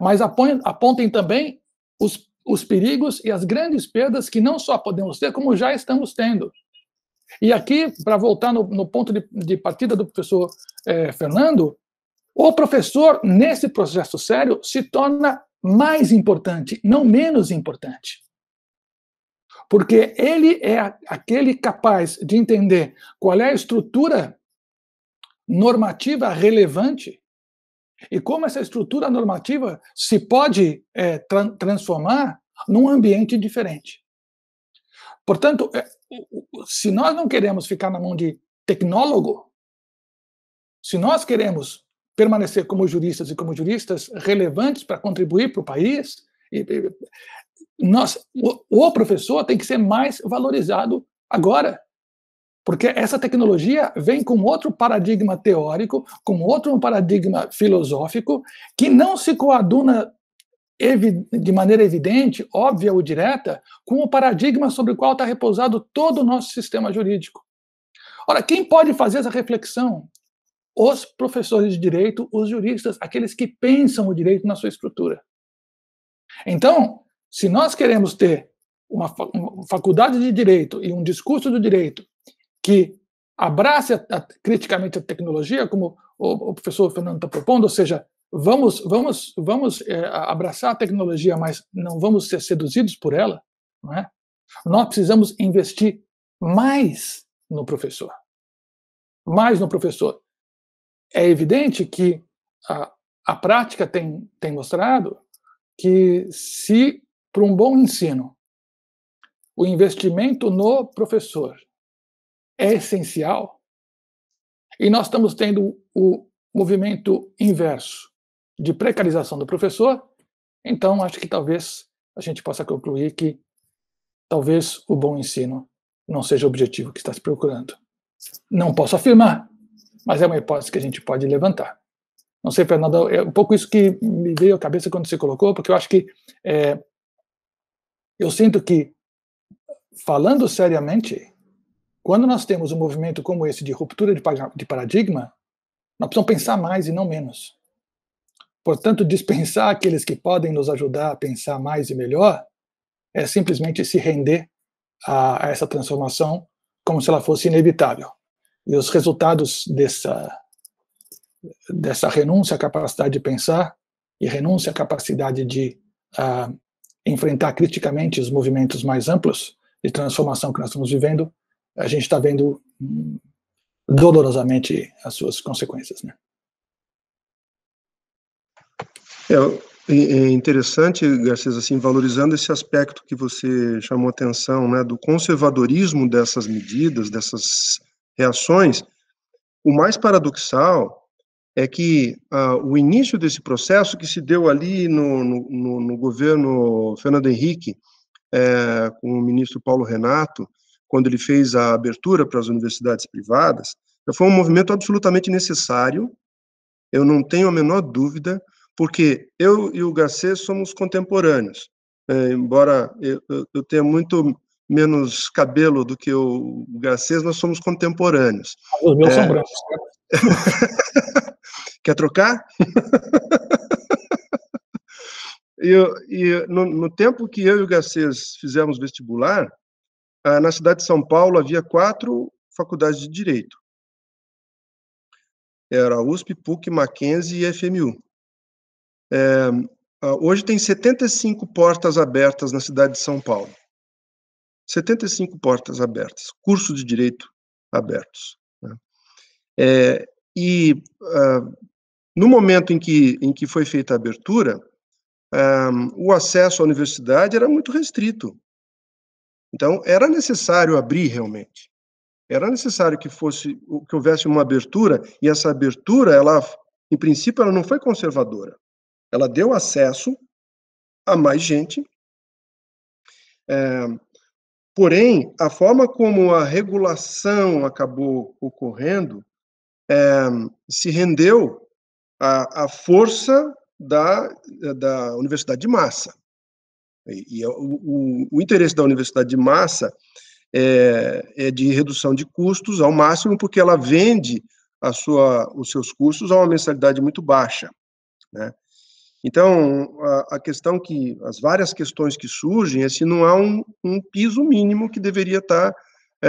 mas apontem também os perigos e as grandes perdas que não só podemos ter, como já estamos tendo. E aqui, para voltar no ponto de partida do professor Fernando, o professor, nesse processo sério, se torna mais importante, não menos importante. Porque ele é aquele capaz de entender qual é a estrutura normativa relevante e como essa estrutura normativa se pode transformar num ambiente diferente. Portanto, se nós não queremos ficar na mão de tecnólogo, se nós queremos permanecer como juristas e como juristas relevantes para contribuir para o país, o professor tem que ser mais valorizado agora. Porque essa tecnologia vem com outro paradigma teórico, com outro paradigma filosófico, que não se coaduna de maneira evidente, óbvia ou direta, com o paradigma sobre o qual está repousado todo o nosso sistema jurídico. Ora, quem pode fazer essa reflexão? Os professores de direito, os juristas, aqueles que pensam o direito na sua estrutura. Então, se nós queremos ter uma faculdade de direito e um discurso do direito que abrace criticamente a tecnologia, como o professor Fernando está propondo, ou seja, vamos abraçar a tecnologia, mas não vamos ser seduzidos por ela, não é? Nós precisamos investir mais no professor. Mais no professor. É evidente que a prática tem mostrado que se, para um bom ensino, o investimento no professor é essencial, e nós estamos tendo o movimento inverso de precarização do professor, então acho que talvez a gente possa concluir que talvez o bom ensino não seja o objetivo que está se procurando. Não posso afirmar, mas é uma hipótese que a gente pode levantar. Não sei, Fernando, é um pouco isso que me veio à cabeça quando você colocou, porque eu acho que eu sinto que, falando seriamente, quando nós temos um movimento como esse de ruptura de paradigma, nós precisamos pensar mais e não menos. Portanto, dispensar aqueles que podem nos ajudar a pensar mais e melhor é simplesmente se render a essa transformação como se ela fosse inevitável. E os resultados dessa renúncia à capacidade de pensar e renúncia à capacidade de enfrentar criticamente os movimentos mais amplos de transformação que nós estamos vivendo, a gente está vendo dolorosamente as suas consequências, né? É interessante, Garcês, assim, valorizando esse aspecto que você chamou atenção, né, do conservadorismo dessas medidas, dessas reações. O mais paradoxal é que o início desse processo, que se deu ali no governo Fernando Henrique, com o ministro Paulo Renato, quando ele fez a abertura para as universidades privadas, foi um movimento absolutamente necessário, eu não tenho a menor dúvida, porque eu e o Garcês somos contemporâneos, embora eu tenha muito menos cabelo do que o Garcês, nós somos contemporâneos. Os meus são brancos. Quer trocar? E no tempo que eu e o Garcês fizemos vestibular, na cidade de São Paulo havia 4 faculdades de Direito. Era a USP, PUC, Mackenzie e FMU. Hoje tem 75 portas abertas na cidade de São Paulo. 75 portas abertas, cursos de Direito abertos. Né? No momento em que foi feita a abertura, o acesso à universidade era muito restrito. Então, era necessário abrir realmente. Era necessário que houvesse uma abertura, e essa abertura, ela, em princípio, ela não foi conservadora. Ela deu acesso a mais gente. Porém, a forma como a regulação acabou ocorrendo se rendeu à força da universidade de massa. E o interesse da universidade de massa é de redução de custos ao máximo, porque ela vende os seus cursos a uma mensalidade muito baixa, né? Então, as várias questões que surgem é se não há um piso mínimo que deveria estar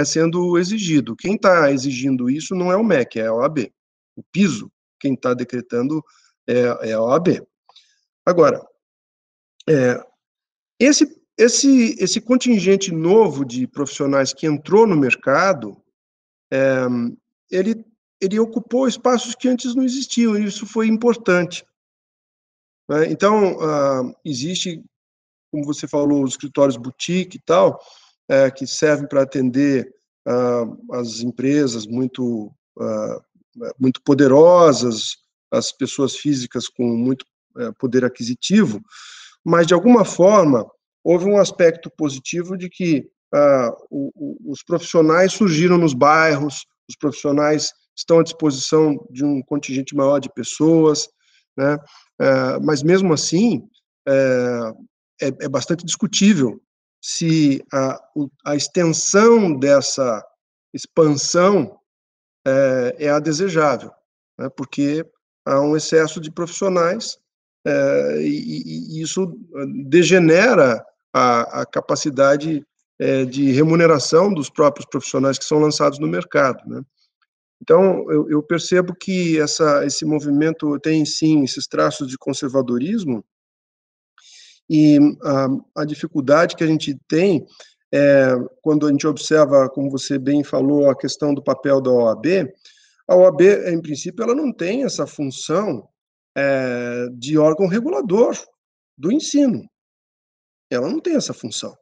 sendo exigido. Quem está exigindo isso não é o MEC, é a OAB. O piso, quem está decretando é a OAB. Agora, esse contingente novo de profissionais que entrou no mercado, ele ocupou espaços que antes não existiam, e isso foi importante. Então, existe, como você falou, os escritórios boutique e tal, que servem para atender as empresas muito poderosas, as pessoas físicas com muito poder aquisitivo, mas, de alguma forma, houve um aspecto positivo de que os profissionais surgiram nos bairros, os profissionais estão à disposição de um contingente maior de pessoas, né? Mas, mesmo assim, é bastante discutível se a extensão dessa expansão é a desejável, né? Porque há um excesso de profissionais e isso degenera a capacidade de remuneração dos próprios profissionais que são lançados no mercado, né? Então, eu percebo que esse movimento tem, sim, esses traços de conservadorismo, e a dificuldade que a gente tem quando a gente observa, como você bem falou, a questão do papel da OAB. A OAB, em princípio, ela não tem essa função de órgão regulador do ensino. Ela não tem essa função.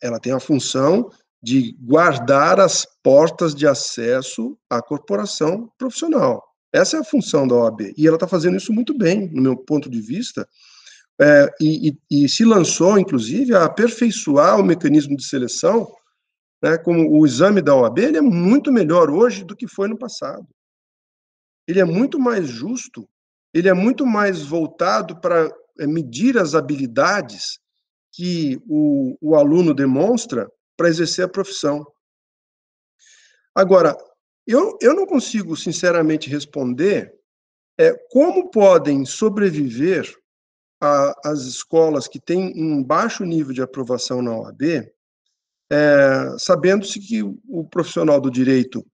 Ela tem a função de guardar as portas de acesso à corporação profissional. Essa é a função da OAB, e ela está fazendo isso muito bem, no meu ponto de vista, e se lançou, inclusive, a aperfeiçoar o mecanismo de seleção, né, como o exame da OAB, ele é muito melhor hoje do que foi no passado. Ele é muito mais justo, ele é muito mais voltado para medir as habilidades que o aluno demonstra para exercer a profissão. Agora, eu não consigo, sinceramente, responder como podem sobreviver as escolas que têm um baixo nível de aprovação na OAB, sabendo-se que o profissional do direito,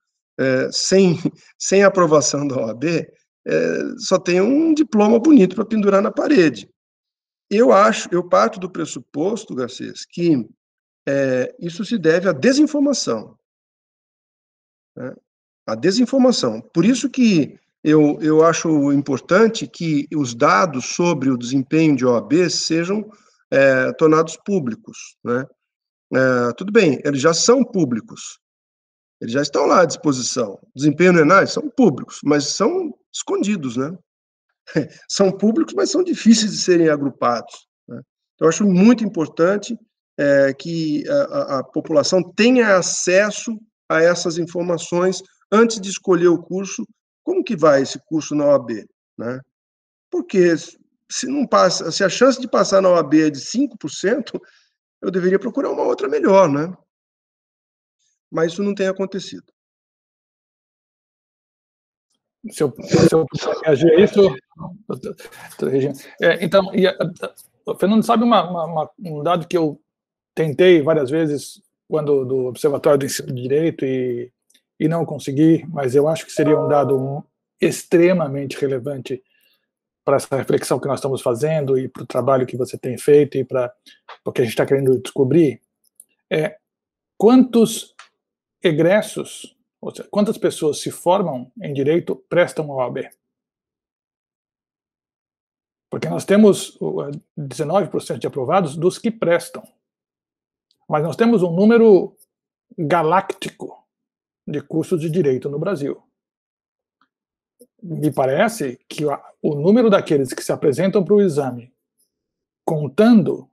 sem aprovação da OAB, só tem um diploma bonito para pendurar na parede. Eu parto do pressuposto, Garcês, que isso se deve à desinformação. Né? A desinformação. Por isso que eu acho importante que os dados sobre o desempenho de OAB sejam tornados públicos, né? Tudo bem, eles já são públicos, eles já estão lá à disposição. Desempenho no ENAD são públicos, mas são escondidos, né? São públicos, mas são difíceis de serem agrupados, né? Então, eu acho muito importante que a população tenha acesso a essas informações antes de escolher o curso. Como que vai esse curso na OAB, né? Porque se a chance de passar na OAB é de 5%, eu deveria procurar uma outra melhor, né? Mas isso não tem acontecido. Se eu reagir a isso, então, Fernando, sabe um dado que eu tentei várias vezes quando do Observatório do Ensino de Direito e não consegui, mas eu acho que seria um dado extremamente relevante para essa reflexão que nós estamos fazendo e para o trabalho que você tem feito e para o que a gente está querendo descobrir, quantos egressos, ou seja, quantas pessoas se formam em direito prestam a OAB? Porque nós temos 19% de aprovados dos que prestam. Mas nós temos um número galáctico de cursos de direito no Brasil. Me parece que o número daqueles que se apresentam para o exame, contando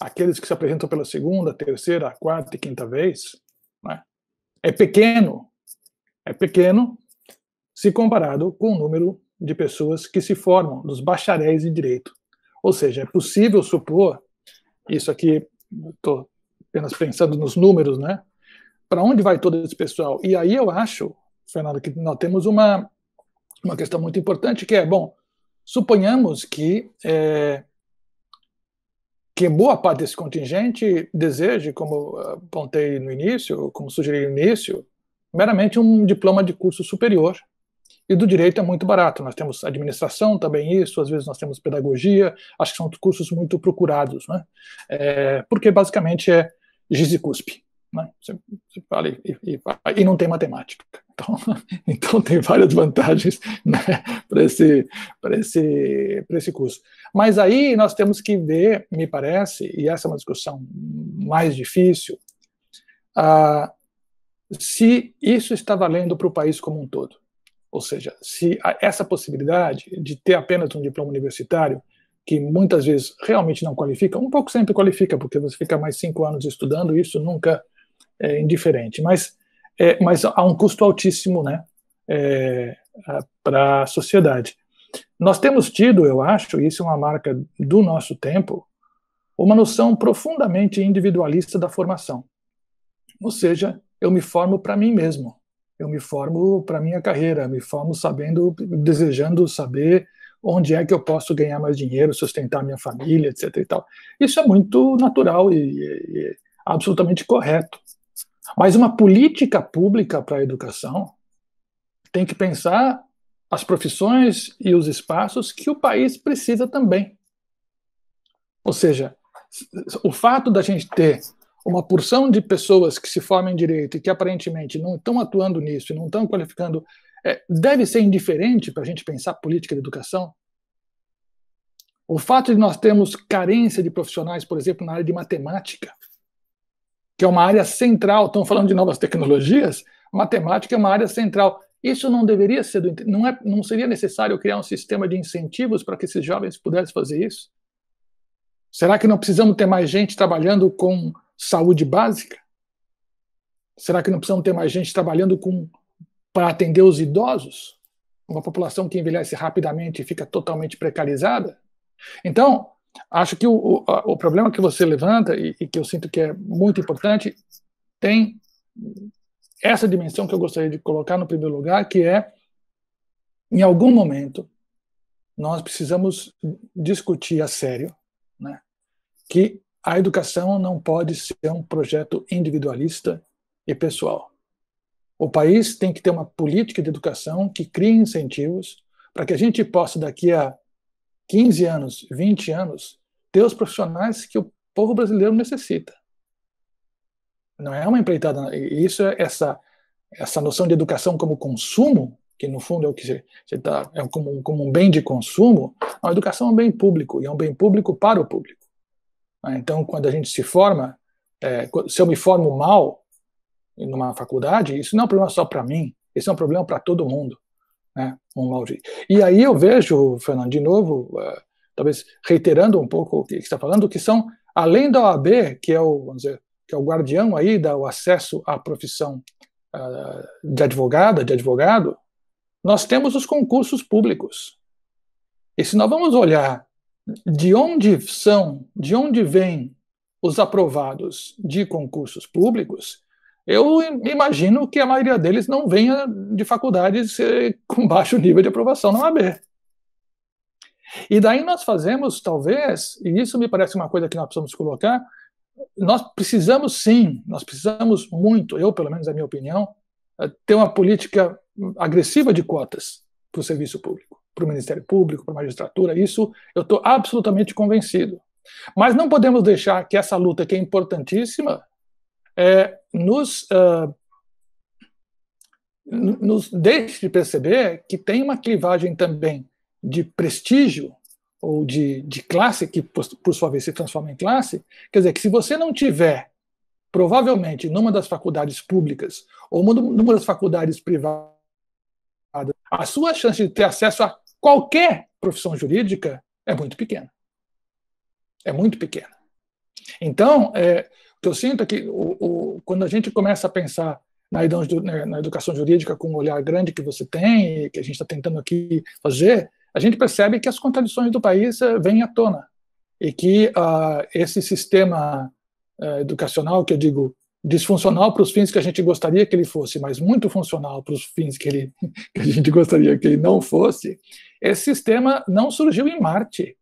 aqueles que se apresentam pela segunda, terceira, quarta e quinta vez, né, é pequeno se comparado com o número de pessoas que se formam, dos bacharéis em direito. Ou seja, é possível supor, isso aqui, estou apenas pensando nos números, né, para onde vai todo esse pessoal? E aí eu acho, Fernando, que nós temos uma questão muito importante, que é, bom, suponhamos que boa parte desse contingente deseje, como apontei no início, como sugeri no início, meramente um diploma de curso superior. E do direito é muito barato. Nós temos administração também isso, às vezes nós temos pedagogia, acho que são cursos muito procurados, né? Porque basicamente é giz e cuspe, né? Você fala e não tem matemática. Então tem várias vantagens, né, para esse curso. Mas aí nós temos que ver, me parece, e essa é uma discussão mais difícil, se isso está valendo para o país como um todo. Ou seja, se essa possibilidade de ter apenas um diploma universitário, que muitas vezes realmente não qualifica, um pouco sempre qualifica, porque você fica mais 5 anos estudando, isso nunca é indiferente, mas há um custo altíssimo, né, para a sociedade. Nós temos tido, eu acho, isso é uma marca do nosso tempo, uma noção profundamente individualista da formação. Ou seja, eu me formo para mim mesmo. Eu me formo para a minha carreira, me formo desejando saber onde é que eu posso ganhar mais dinheiro, sustentar minha família, etc. e tal. Isso é muito natural e absolutamente correto. Mas uma política pública para a educação tem que pensar as profissões e os espaços que o país precisa também. Ou seja, o fato da gente ter uma porção de pessoas que se formam em direito e que aparentemente não estão atuando nisso, não estão qualificando, deve ser indiferente para a gente pensar política de educação? O fato de nós termos carência de profissionais, por exemplo, na área de matemática, que é uma área central, estão falando de novas tecnologias, matemática é uma área central. Isso não deveria ser, não seria necessário criar um sistema de incentivos para que esses jovens pudessem fazer isso? Será que não precisamos ter mais gente trabalhando com saúde básica? Será que não precisamos ter mais gente trabalhando para atender os idosos? Uma população que envelhece rapidamente e fica totalmente precarizada? Então, acho que o problema que você levanta, e que eu sinto que é muito importante, tem essa dimensão que eu gostaria de colocar no primeiro lugar, que é, em algum momento, nós precisamos discutir a sério, né, que a educação não pode ser um projeto individualista e pessoal. O país tem que ter uma política de educação que crie incentivos para que a gente possa, daqui a 15 anos, 20 anos, ter os profissionais que o povo brasileiro necessita. Não é uma empreitada. Isso é essa noção de educação como consumo, que no fundo é o que você está, como um bem de consumo. A educação é um bem público, e é um bem público para o público. Então, quando a gente se forma, se eu me formo mal numa faculdade, isso não é um problema só para mim, isso é um problema para todo mundo. Né? E aí eu vejo, Fernando, de novo, talvez reiterando um pouco o que você está falando, que são, além da OAB, que é vamos dizer, que é o guardião aí do acesso à profissão de advogada, de advogado, nós temos os concursos públicos. E se nós vamos olhar de onde vêm os aprovados de concursos públicos, eu imagino que a maioria deles não venha de faculdades com baixo nível de aprovação na OAB. E daí nós fazemos, talvez, e isso me parece uma coisa que nós precisamos colocar, nós precisamos muito, eu, pelo menos, a minha opinião, ter uma política agressiva de cotas para o serviço público, para o Ministério Público, para a magistratura, isso eu estou absolutamente convencido. Mas não podemos deixar que essa luta, que é importantíssima, nos deixe de perceber que tem uma clivagem também de prestígio ou de classe, que por sua vez se transforma em classe, quer dizer que se você não tiver, provavelmente, numa das faculdades públicas ou numa das faculdades privadas, a sua chance de ter acesso a qualquer profissão jurídica é muito pequena. É muito pequena. Então, o que eu sinto é que quando a gente começa a pensar na educação jurídica com o olhar grande que você tem, e que a gente está tentando aqui fazer, a gente percebe que as contradições do país vêm à tona. E que esse sistema educacional, que eu digo, disfuncional para os fins que a gente gostaria que ele fosse, mas muito funcional para os fins que a gente gostaria que ele não fosse, esse sistema não surgiu em Marte.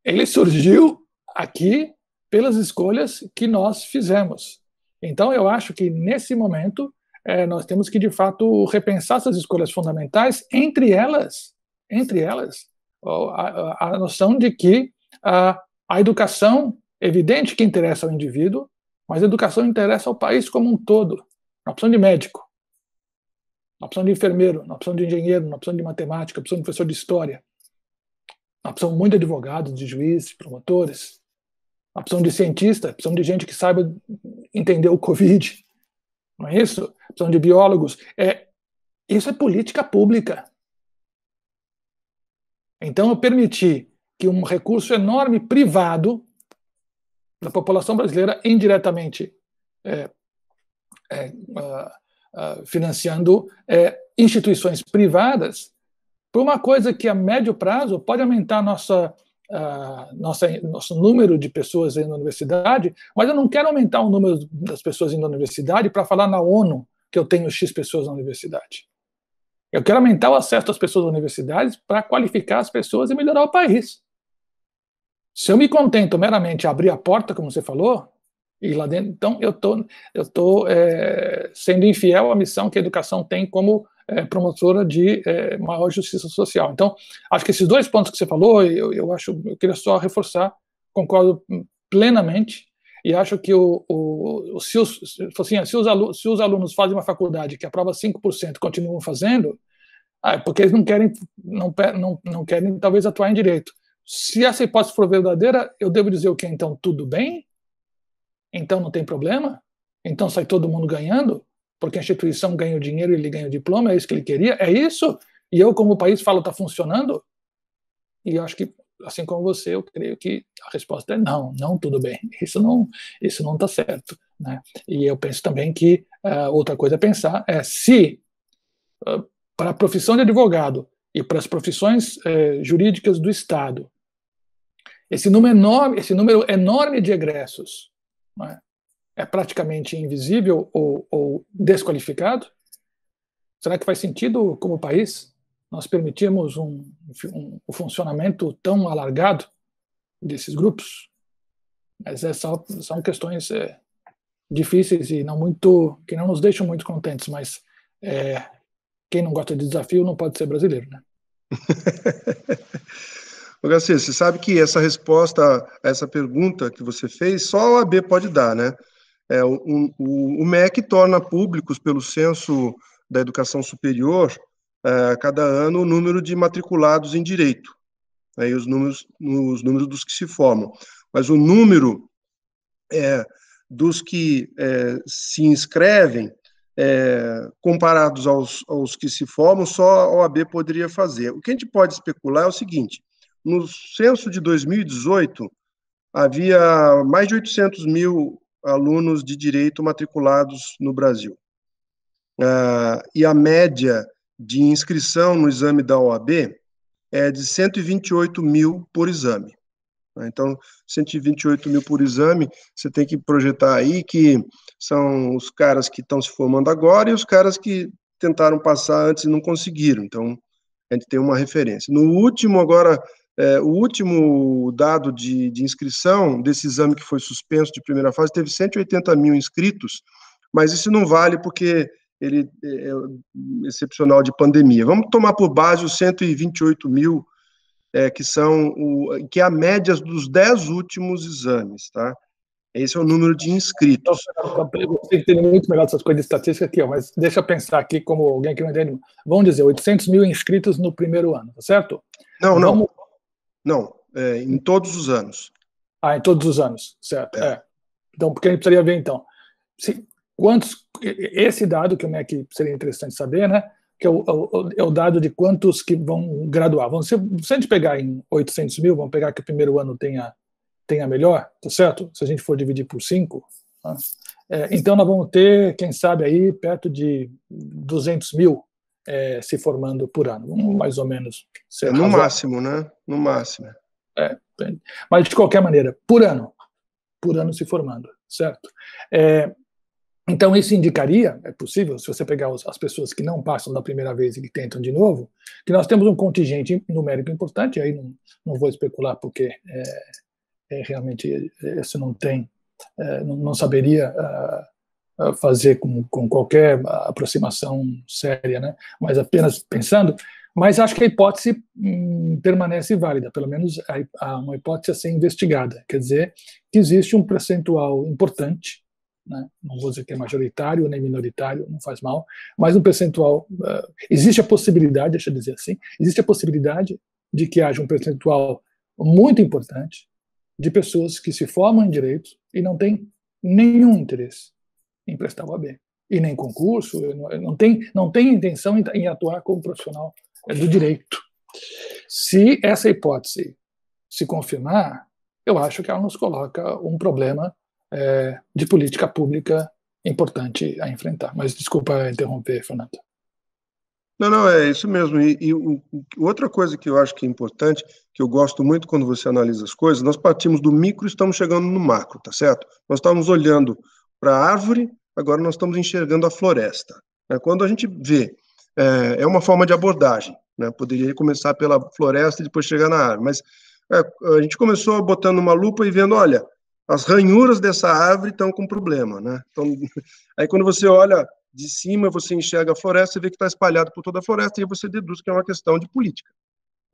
Ele surgiu aqui pelas escolhas que nós fizemos. Então, eu acho que, nesse momento, nós temos que, de fato, repensar essas escolhas fundamentais, entre elas, a noção de que a educação, evidente que interessa ao indivíduo, mas a educação interessa ao país como um todo. Na opção de médico, na opção de enfermeiro, na opção de engenheiro, na opção de matemática, na opção de professor de história, na opção muito de advogados, de juízes, de promotores, na opção de cientista, na opção de gente que saiba entender o Covid, não é isso? Na opção de biólogos. Isso é política pública. Então, eu permiti que um recurso enorme privado da população brasileira, indiretamente financiando instituições privadas, por uma coisa que a médio prazo pode aumentar nosso número de pessoas indo à universidade, mas eu não quero aumentar o número das pessoas indo à universidade para falar na ONU que eu tenho X pessoas na universidade. Eu quero aumentar o acesso das pessoas às universidades para qualificar as pessoas e melhorar o país. Se eu me contento meramente a abrir a porta, como você falou, e lá dentro, então eu estou sendo infiel à missão que a educação tem como promotora de maior justiça social. Então, acho que esses dois pontos que você falou, eu queria só reforçar, concordo plenamente, e acho que se os alunos fazem uma faculdade que aprova 5%, continuam fazendo, porque eles não querem talvez atuar em direito. Se essa hipótese for verdadeira, eu devo dizer o quê? Então, tudo bem? Então não tem problema? Então sai todo mundo ganhando? Porque a instituição ganha o dinheiro e ele ganha o diploma, é isso que ele queria? É isso? E eu, como país, falo, está funcionando? E eu acho que, assim como você, eu creio que a resposta é não, tudo bem. Isso não está certo, né? E eu penso também que outra coisa a pensar é se, para a profissão de advogado e para as profissões jurídicas do Estado, esse número enorme de egressos, né, é praticamente invisível ou desqualificado, será que faz sentido, como país, nós permitirmos um funcionamento tão alargado desses grupos? Mas são questões difíceis e que não nos deixam muito contentes, mas quem não gosta de desafio não pode ser brasileiro, né? Garcês, você sabe que essa resposta a essa pergunta que você fez, só a OAB pode dar, né? O MEC torna públicos, pelo Censo da Educação Superior, cada ano o número de matriculados em direito, aí os números dos que se formam. Mas o número dos que se inscrevem, comparados aos que se formam, só a OAB poderia fazer. O que a gente pode especular é o seguinte: no censo de 2018, havia mais de 800 mil alunos de direito matriculados no Brasil. E a média de inscrição no exame da OAB é de 128 mil por exame. Então, 128 mil por exame, você tem que projetar aí que são os caras que estão se formando agora e os caras que tentaram passar antes e não conseguiram. Então, a gente tem uma referência. No último, agora, o último dado de inscrição desse exame que foi suspenso de primeira fase teve 180 mil inscritos, mas isso não vale porque ele é excepcional de pandemia. Vamos tomar por base os 128 mil, que é a média dos 10 últimos exames, tá? Esse é o número de inscritos. Eu sei que tem muito melhor essas coisas de estatística aqui, mas deixa eu pensar aqui como alguém que não entende. Vamos dizer, 800 mil inscritos no primeiro ano, tá certo? Não. Não, em todos os anos. Em todos os anos, certo. Então, porque a gente precisaria ver, então, esse dado que o MEC seria interessante saber, né? Que é o dado de quantos que vão graduar. Se a gente pegar em 800 mil, vamos pegar que o primeiro ano tenha melhor, tá certo? Se a gente for dividir por 5, né? Então nós vamos ter, quem sabe, aí perto de 200 mil se formando por ano, mais ou menos. No máximo, né? No máximo. Mas, de qualquer maneira, por ano se formando, certo? Então, isso indicaria, é possível, se você pegar as pessoas que não passam da primeira vez e que tentam de novo, que nós temos um contingente numérico importante, aí não vou especular porque realmente isso não tem, não saberia fazer com qualquer aproximação séria, né? Mas apenas pensando, mas acho que a hipótese permanece válida, pelo menos há uma hipótese a ser investigada, quer dizer, que existe um percentual importante, né? Não vou dizer que é majoritário nem minoritário, não faz mal, mas um percentual, existe a possibilidade, deixa eu dizer assim, existe a possibilidade de que haja um percentual muito importante de pessoas que se formam em direito e não têm nenhum interesse em prestar o AB, e nem concurso, não tem intenção em atuar como profissional do direito. Se essa hipótese se confirmar, eu acho que ela nos coloca um problema de política pública importante a enfrentar. Mas desculpa interromper, Fernando. Não, é isso mesmo. Outra coisa que eu acho que é importante, que eu gosto muito quando você analisa as coisas, nós partimos do micro e estamos chegando no macro, tá certo? Nós estávamos olhando para a árvore, agora nós estamos enxergando a floresta. Quando a gente vê, é uma forma de abordagem, né? Poderia começar pela floresta e depois chegar na árvore, mas a gente começou botando uma lupa e vendo, olha, as ranhuras dessa árvore estão com problema, né? Então, aí quando você olha de cima, você enxerga a floresta, você vê que está espalhado por toda a floresta, e você deduz que é uma questão de política,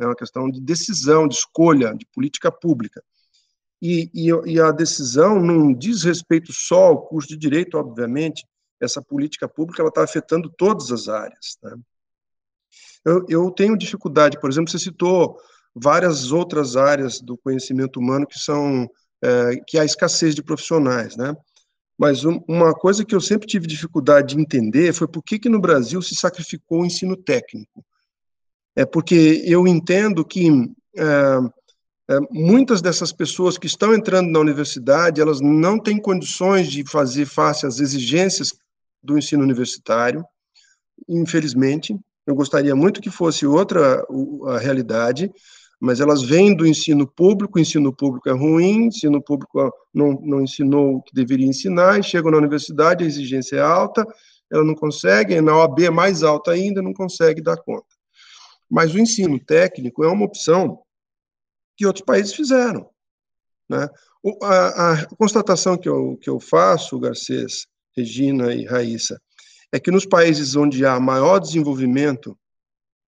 é uma questão de decisão, de escolha, de política pública. E a decisão não diz respeito só ao curso de direito, obviamente, essa política pública ela está afetando todas as áreas, né? Eu tenho dificuldade, por exemplo, você citou várias outras áreas do conhecimento humano que há escassez de profissionais, né? Mas uma coisa que eu sempre tive dificuldade de entender foi por que no Brasil se sacrificou o ensino técnico. Porque eu entendo que muitas dessas pessoas que estão entrando na universidade, elas não têm condições de fazer face às exigências do ensino universitário, infelizmente. Eu gostaria muito que fosse outra a realidade, mas elas vêm do ensino público, o ensino público é ruim, o ensino público não ensinou o que deveria ensinar, e chegam na universidade, a exigência é alta, ela não consegue, na OAB é mais alta ainda, não consegue dar conta. Mas o ensino técnico é uma opção que outros países fizeram, né? A constatação que eu faço, Garcês, Regina e Raíssa, é que nos países onde há maior desenvolvimento,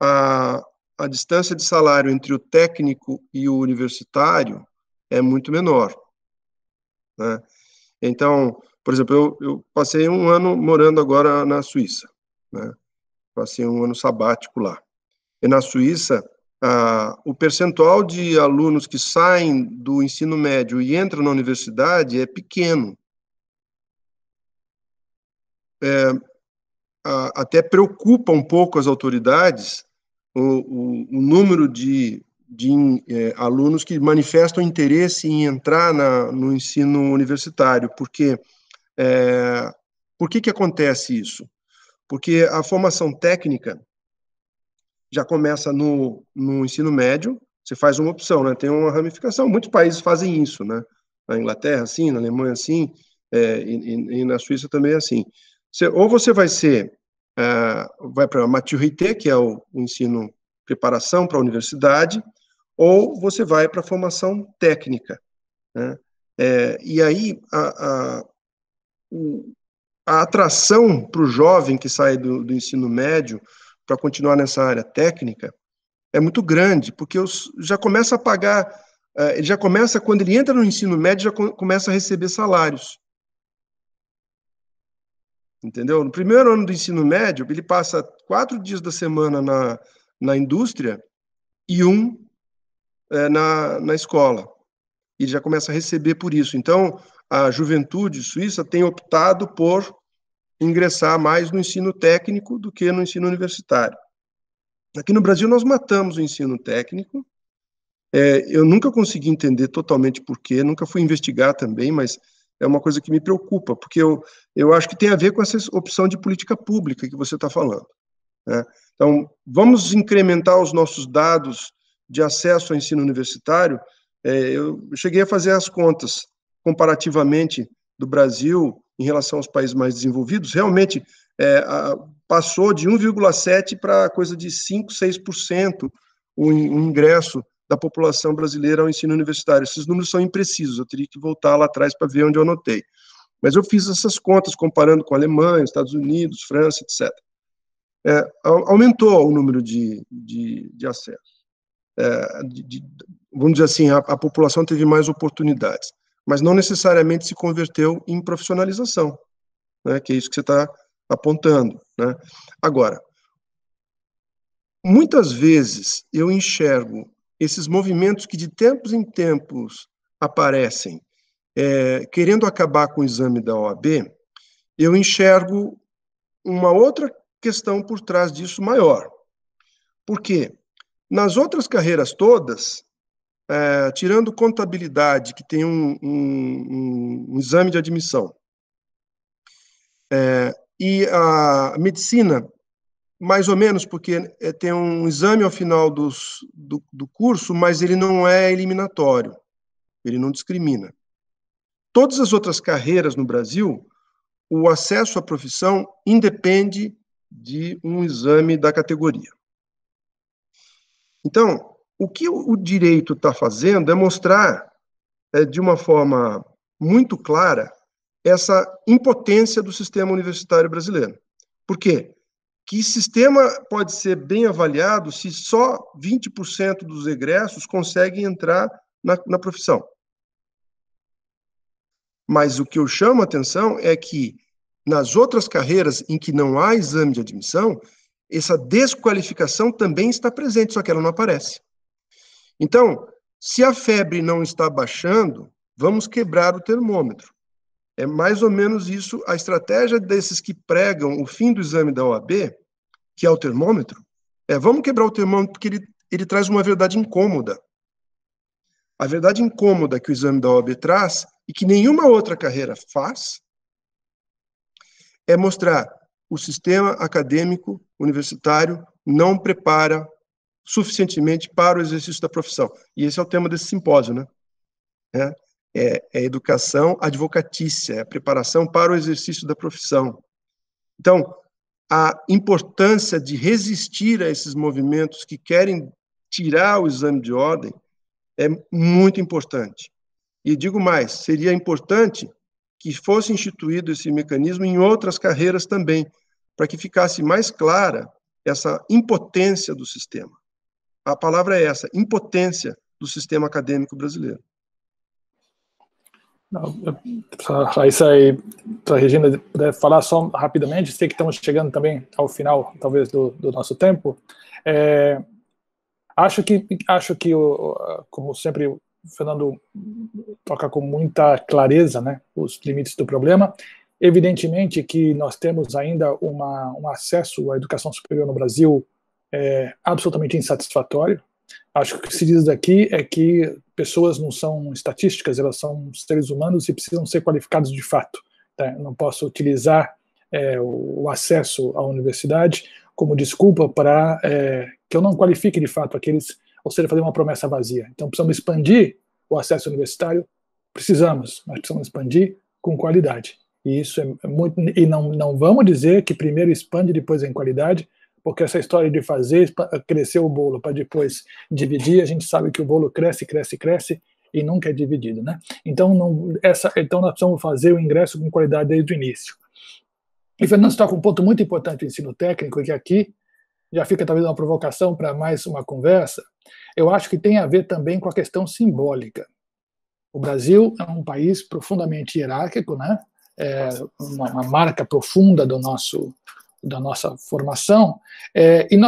a distância de salário entre o técnico e o universitário é muito menor, né? Então, por exemplo, eu passei um ano morando agora na Suíça, né? Passei um ano sabático lá. E na Suíça, o percentual de alunos que saem do ensino médio e entram na universidade é pequeno. Até preocupa um pouco as autoridades o número de alunos que manifestam interesse em entrar no ensino universitário, porque por que acontece isso? Porque a formação técnica já começa no ensino médio, você faz uma opção, né? Tem uma ramificação, muitos países fazem isso, né? Na Inglaterra, assim, na Alemanha, assim, e na Suíça também é assim. Ou você vai para a maturité, que é o ensino preparação para a universidade, ou você vai para a formação técnica, né? E aí a atração para o jovem que sai do ensino médio para continuar nessa área técnica é muito grande, porque já começa a pagar, ele já começa, quando ele entra no ensino médio, já começa a receber salários. Entendeu? No primeiro ano do ensino médio, ele passa 4 dias da semana na indústria e na escola. E já começa a receber por isso. Então, a juventude suíça tem optado por ingressar mais no ensino técnico do que no ensino universitário. Aqui no Brasil, nós matamos o ensino técnico. Eu nunca consegui entender totalmente por quê, nunca fui investigar também, mas é uma coisa que me preocupa, porque eu acho que tem a ver com essa opção de política pública que você está falando, né? Então, vamos incrementar os nossos dados de acesso ao ensino universitário. Eu cheguei a fazer as contas comparativamente do Brasil em relação aos países mais desenvolvidos, realmente passou de 1,7% para coisa de 5%, 6% o ingresso da população brasileira ao ensino universitário. Esses números são imprecisos, eu teria que voltar lá atrás para ver onde eu anotei. Mas eu fiz essas contas comparando com a Alemanha, Estados Unidos, França, etc. Aumentou o número de acesso. Vamos dizer assim, a população teve mais oportunidades, mas não necessariamente se converteu em profissionalização, né, que é isso que você está apontando, né? Agora, muitas vezes eu enxergo esses movimentos que de tempos em tempos aparecem, querendo acabar com o exame da OAB, eu enxergo uma outra questão por trás disso maior. Por quê? Nas outras carreiras todas, tirando contabilidade, que tem um exame de admissão, e a medicina, mais ou menos, porque tem um exame ao final do curso, mas ele não é eliminatório, ele não discrimina. Todas as outras carreiras no Brasil, o acesso à profissão independe de um exame da categoria. Então, o que o direito está fazendo é mostrar, de uma forma muito clara, essa impotência do sistema universitário brasileiro. Por quê? Que sistema pode ser bem avaliado se só 20% dos egressos conseguem entrar na profissão? Mas o que eu chamo a atenção é que, nas outras carreiras em que não há exame de admissão, essa desqualificação também está presente, só que ela não aparece. Então, se a febre não está baixando, vamos quebrar o termômetro. É mais ou menos isso, a estratégia desses que pregam o fim do exame da OAB, que é o termômetro, vamos quebrar o termômetro porque ele traz uma verdade incômoda. A verdade incômoda que o exame da OAB traz, e que nenhuma outra carreira faz, é mostrar o sistema acadêmico universitário não prepara suficientemente para o exercício da profissão. E esse é o tema desse simpósio, né? É educação advocatícia, é a preparação para o exercício da profissão. Então, a importância de resistir a esses movimentos que querem tirar o exame de ordem é muito importante. E digo mais, seria importante que fosse instituído esse mecanismo em outras carreiras também, para que ficasse mais clara essa impotência do sistema. A palavra é essa, impotência do sistema acadêmico brasileiro. Raíssa e a Regina puder falar só rapidamente, sei que estamos chegando também ao final, talvez, do nosso tempo. Acho que, como sempre, o Fernando toca com muita clareza, né, os limites do problema. Evidentemente que nós temos ainda um acesso à educação superior no Brasil absolutamente insatisfatório. Acho que o que se diz daqui é que pessoas não são estatísticas, elas são seres humanos e precisam ser qualificados de fato. Tá? Não posso utilizar o acesso à universidade como desculpa para que eu não qualifique de fato aqueles, ou seja, fazer uma promessa vazia. Então, precisamos expandir o acesso universitário, mas precisamos expandir com qualidade. E isso é muito. E não vamos dizer que primeiro expande, depois em qualidade, porque essa história de fazer crescer o bolo para depois dividir, a gente sabe que o bolo cresce, cresce, cresce e nunca é dividido, né? Então, então nós precisamos fazer o ingresso com qualidade desde o início. E Fernando está com um ponto muito importante do ensino técnico, que aqui já fica talvez uma provocação para mais uma conversa. Eu acho que tem a ver também com a questão simbólica. O Brasil é um país profundamente hierárquico, né? Uma marca profunda da nossa formação, e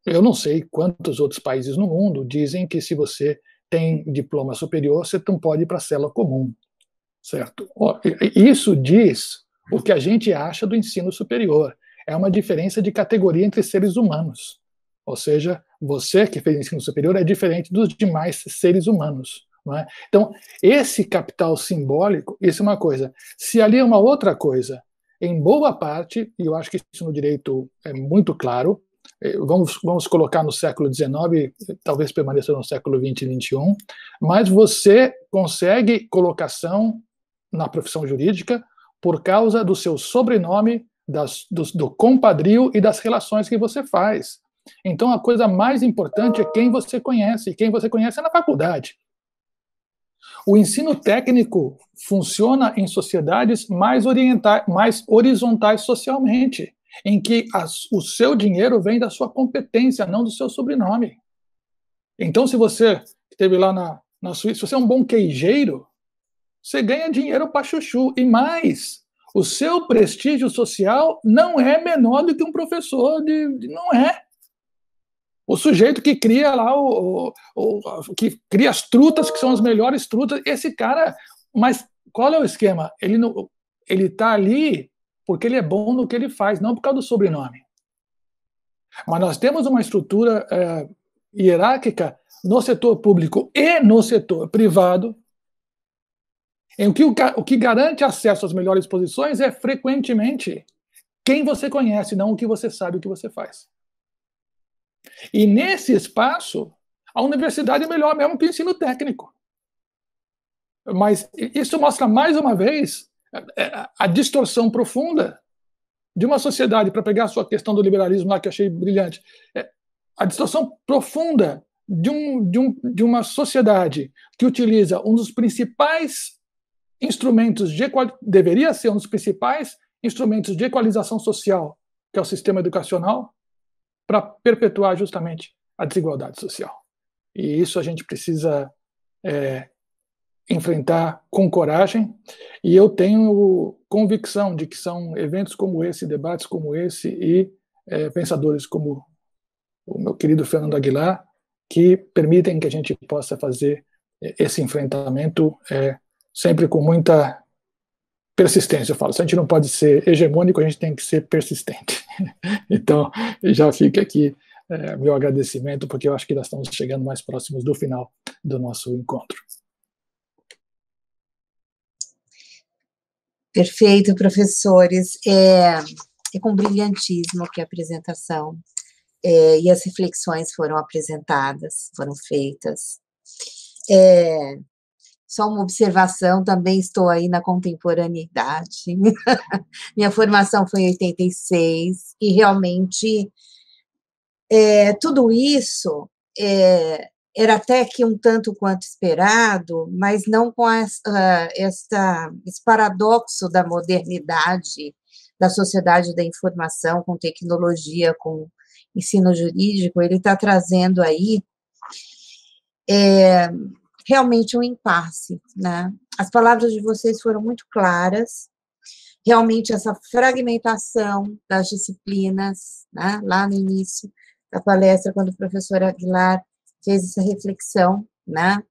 eu não sei quantos outros países no mundo dizem que se você tem diploma superior, você não pode ir para a cela comum, certo? Isso diz o que a gente acha do ensino superior. É uma diferença de categoria entre seres humanos. Ou seja, você que fez ensino superior é diferente dos demais seres humanos. Não é? Então, esse capital simbólico, isso é uma coisa. Se ali é uma outra coisa, em boa parte, e eu acho que isso no direito é muito claro, vamos colocar no século XIX, talvez permaneça no século XX e XXI, mas você consegue colocação na profissão jurídica por causa do seu sobrenome, do compadrio e das relações que você faz. Então, a coisa mais importante é quem você conhece, e quem você conhece é na faculdade. O ensino técnico funciona em sociedades mais horizontais socialmente, em que o seu dinheiro vem da sua competência, não do seu sobrenome. Então, se você esteve lá na Suíça, se você é um bom queijeiro, você ganha dinheiro para chuchu. E mais, o seu prestígio social não é menor do que um professor não é. O sujeito que cria lá, que cria as trutas, que são as melhores trutas, esse cara, mas qual é o esquema? Ele está ali porque ele é bom no que ele faz, não por causa do sobrenome. Mas nós temos uma estrutura hierárquica no setor público e no setor privado, em que o que garante acesso às melhores posições é frequentemente quem você conhece, não o que você sabe, o que você faz. E nesse espaço, a universidade é melhor mesmo que o ensino técnico. Mas isso mostra mais uma vez a distorção profunda de uma sociedade, para pegar a sua questão do liberalismo lá, que eu achei brilhante, a distorção profunda de uma sociedade que utiliza um dos principais instrumentos deveria ser um dos principais instrumentos de equalização social, que é o sistema educacional, para perpetuar justamente a desigualdade social. E isso a gente precisa enfrentar com coragem, e eu tenho convicção de que são eventos como esse, debates como esse, e pensadores como o meu querido Fernando Aguilar, que permitem que a gente possa fazer esse enfrentamento sempre com muita persistência. Eu falo, se a gente não pode ser hegemônico, a gente tem que ser persistente. Então, já fica aqui meu agradecimento, porque eu acho que nós estamos chegando mais próximos do final do nosso encontro. Perfeito, professores. É com brilhantismo que a apresentação e as reflexões foram apresentadas, foram feitas. Só uma observação, também estou aí na contemporaneidade. Minha formação foi em 86, e realmente tudo isso era até que um tanto quanto esperado, mas não com esse paradoxo da modernidade, da sociedade da informação, com tecnologia, com ensino jurídico. Ele está trazendo aí realmente um impasse, né? As palavras de vocês foram muito claras, realmente essa fragmentação das disciplinas, né? Lá no início da palestra, quando o professor Aguilar fez essa reflexão, né?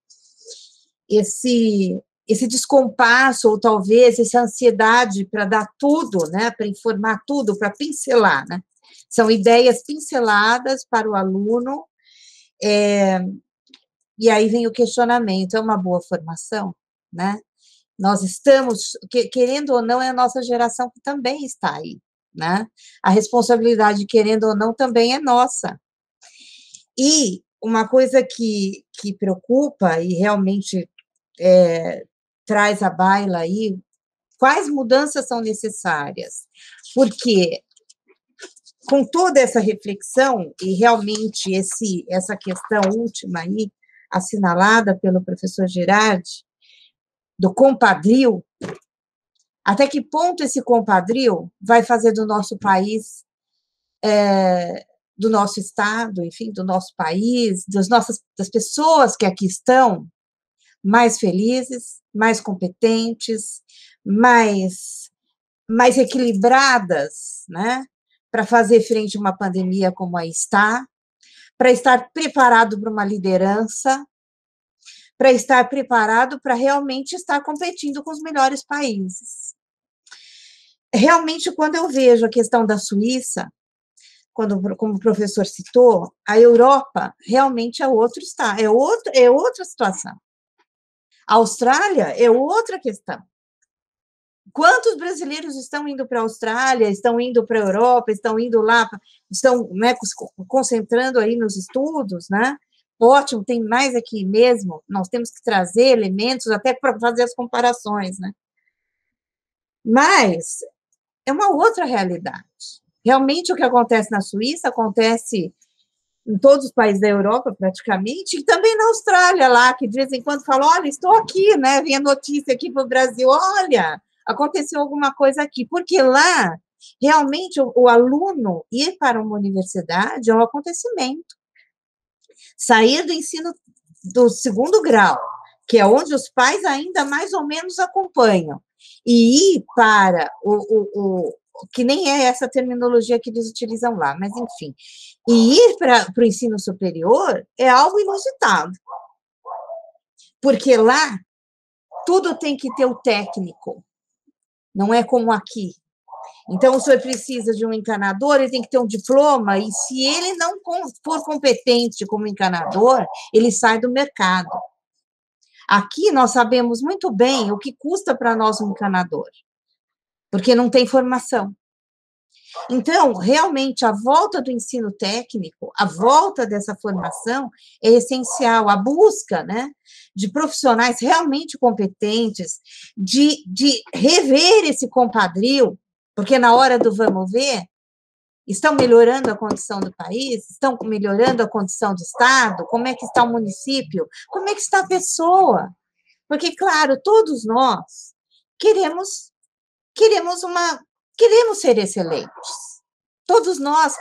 Esse descompasso, ou talvez essa ansiedade para dar tudo, né? Para informar tudo, para pincelar, né? São ideias pinceladas para o aluno, e aí vem o questionamento: é uma boa formação, né? Nós estamos, querendo ou não, é a nossa geração que também está aí, né? A responsabilidade, querendo ou não, também é nossa. E uma coisa que preocupa e realmente traz à baila aí, quais mudanças são necessárias? Porque, com toda essa reflexão, e realmente essa questão última aí, assinalada pelo professor Girardi, do compadrio, até que ponto esse compadrio vai fazer do nosso país, do nosso estado, enfim, do nosso país, das pessoas que aqui estão, mais felizes, mais competentes, mais equilibradas, né, para fazer frente a uma pandemia como aí está, para estar preparado para uma liderança, para estar preparado para realmente estar competindo com os melhores países. Realmente, quando eu vejo a questão da Suíça, como o professor citou, a Europa realmente é outra situação. A Austrália é outra questão. Quantos brasileiros estão indo para a Austrália, estão indo para a Europa, estão indo lá, estão, né, concentrando aí nos estudos, né? Ótimo, tem mais aqui mesmo, nós temos que trazer elementos até para fazer as comparações, né? Mas é uma outra realidade. Realmente o que acontece na Suíça acontece em todos os países da Europa, praticamente, e também na Austrália, lá, que de vez em quando falam, olha, estou aqui, né? Vem a notícia aqui para o Brasil, olha, aconteceu alguma coisa aqui, porque lá, realmente, o aluno ir para uma universidade é um acontecimento. Sair do ensino do segundo grau, que é onde os pais ainda mais ou menos acompanham, e ir para que nem é essa terminologia que eles utilizam lá, mas enfim, e ir para o ensino superior é algo inusitado, porque lá tudo tem que ter o técnico, não é como aqui. Então, o senhor precisa de um encanador, ele tem que ter um diploma, e se ele não for competente como encanador, ele sai do mercado. Aqui, nós sabemos muito bem o que custa para nós um encanador, porque não tem formação. Então, realmente, a volta do ensino técnico, a volta dessa formação é essencial, a busca, né, de profissionais realmente competentes, de rever esse compadrio, porque na hora do vamos ver, estão melhorando a condição do país, estão melhorando a condição do Estado, como é que está o município, como é que está a pessoa, porque, claro, todos nós queremos ser excelentes. Todos nós,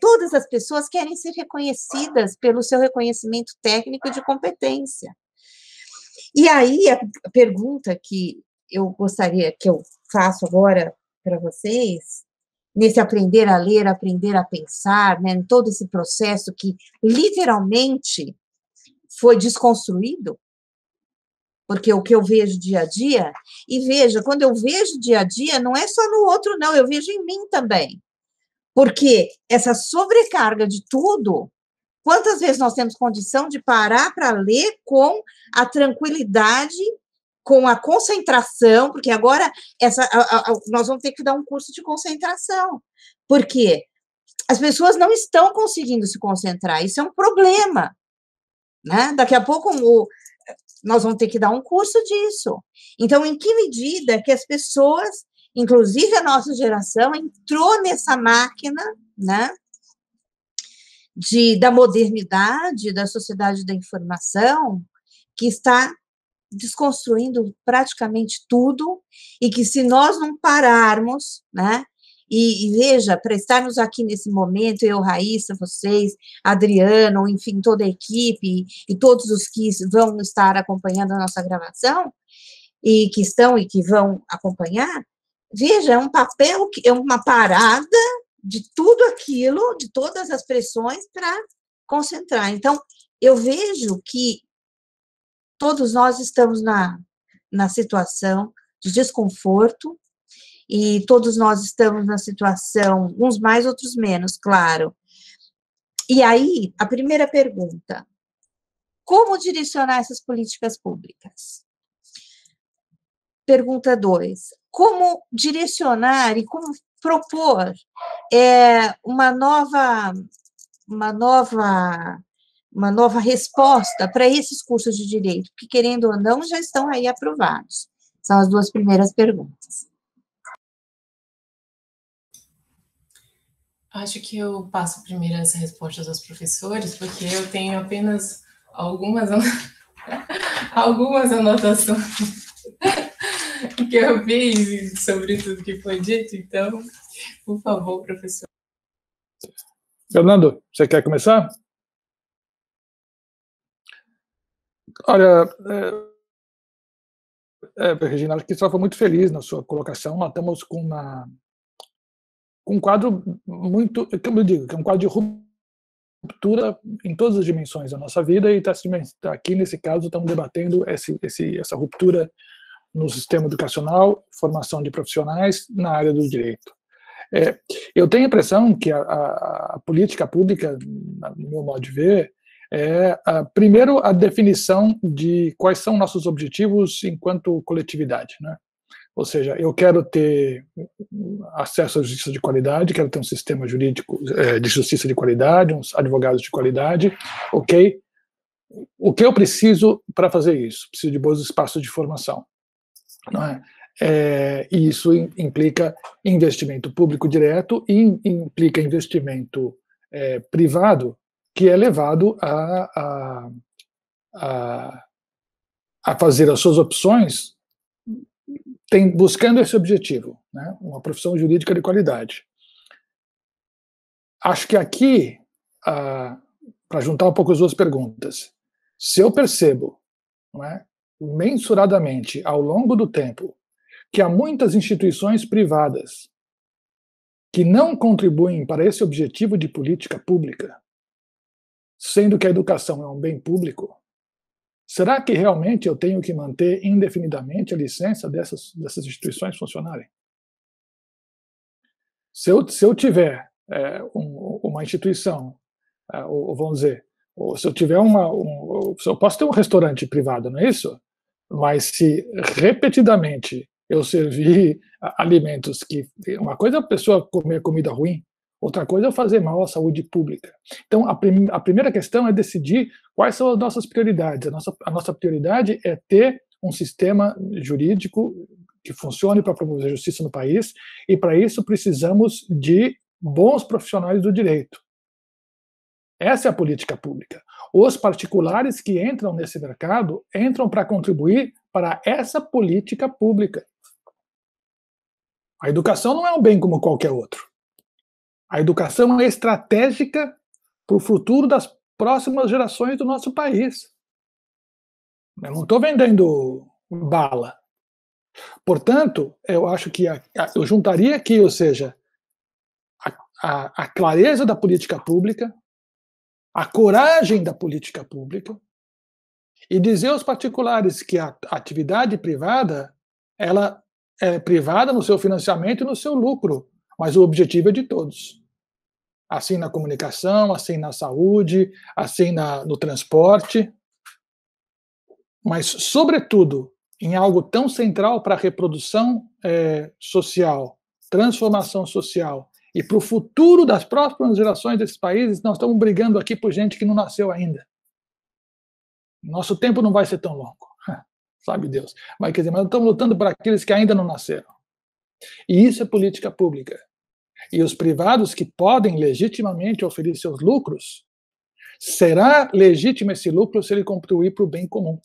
todas as pessoas querem ser reconhecidas pelo seu reconhecimento técnico de competência. E aí, a pergunta que eu gostaria, que eu faço agora para vocês, nesse aprender a ler, aprender a pensar, né, em todo esse processo que literalmente foi desconstruído, porque o que eu vejo dia a dia, e veja, quando eu vejo dia a dia, não é só no outro, não, eu vejo em mim também. Porque essa sobrecarga de tudo, quantas vezes nós temos condição de parar para ler com a tranquilidade, com a concentração, porque agora nós vamos ter que dar um curso de concentração. Por quê? As pessoas não estão conseguindo se concentrar, isso é um problema, né? Daqui a pouco nós vamos ter que dar um curso disso. Então, em que medida que as pessoas, inclusive a nossa geração, entrou nessa máquina, né, da modernidade, da sociedade da informação, que está desconstruindo praticamente tudo, e que se nós não pararmos, né, e veja, para estarmos aqui nesse momento, eu, Raíssa, vocês, Adriano, enfim, toda a equipe, e todos os que vão estar acompanhando a nossa gravação, e que estão e que vão acompanhar, veja, é um papel, é uma parada de tudo aquilo, de todas as pressões para concentrar. Então, eu vejo que todos nós estamos na situação de desconforto, e todos nós estamos na situação, uns mais, outros menos, claro. E aí, a primeira pergunta, como direcionar essas políticas públicas? Pergunta 2, como direcionar e como propor uma nova resposta para esses cursos de direito, que, querendo ou não, já estão aí aprovados? São as duas primeiras perguntas. Acho que eu passo primeiro as respostas aos professores, porque eu tenho apenas algumas anotações que eu fiz sobre tudo que foi dito, então, por favor, professor. Fernando, você quer começar? Olha, Regina, acho que só foi muito feliz na sua colocação. Nós estamos com um quadro muito, como eu digo, que é um quadro de ruptura em todas as dimensões da nossa vida, e aqui, nesse caso, estamos debatendo essa ruptura no sistema educacional, formação de profissionais na área do direito. Eu tenho a impressão que a política pública, no meu modo de ver, primeiro, a definição de quais são nossos objetivos enquanto coletividade, né? Ou seja, eu quero ter acesso à justiça de qualidade, quero ter um sistema jurídico de justiça de qualidade, uns advogados de qualidade, ok? O que eu preciso para fazer isso? Preciso de bons espaços de formação, não é? E isso implica investimento público direto e implica investimento privado, que é levado a fazer as suas opções buscando esse objetivo, né? Uma profissão jurídica de qualidade. Acho que aqui, para juntar um pouco as duas perguntas, se eu percebo, não é, mensuradamente, ao longo do tempo, que há muitas instituições privadas que não contribuem para esse objetivo de política pública, sendo que a educação é um bem público, será que realmente eu tenho que manter indefinidamente a licença dessas instituições funcionarem? Se eu tiver uma instituição, ou vamos dizer, ou se eu tiver se eu posso ter um restaurante privado, não é isso? Mas se repetidamente eu servir alimentos que... Uma coisa é a pessoa comer comida ruim, outra coisa é fazer mal à saúde pública. Então, a primeira questão é decidir quais são as nossas prioridades. A nossa prioridade é ter um sistema jurídico que funcione para promover justiça no país, e para isso precisamos de bons profissionais do direito. Essa é a política pública. Os particulares que entram nesse mercado entram para contribuir para essa política pública. A educação não é um bem como qualquer outro. A educação é estratégica para o futuro das próximas gerações do nosso país. Eu não estou vendendo bala. Portanto, eu acho que eu juntaria aqui, ou seja, a clareza da política pública, a coragem da política pública, e dizer aos particulares que a atividade privada, ela é privada no seu financiamento e no seu lucro, mas o objetivo é de todos. Assim na comunicação, assim na saúde, assim no transporte, mas, sobretudo, em algo tão central para a reprodução social, transformação social, e para o futuro das próximas gerações desses países, nós estamos brigando aqui por gente que não nasceu ainda. Nosso tempo não vai ser tão longo, sabe Deus. Mas, quer dizer, nós estamos lutando por aqueles que ainda não nasceram. E isso é política pública. E os privados que podem legitimamente oferecer seus lucros, será legítimo esse lucro se ele contribuir para o bem comum.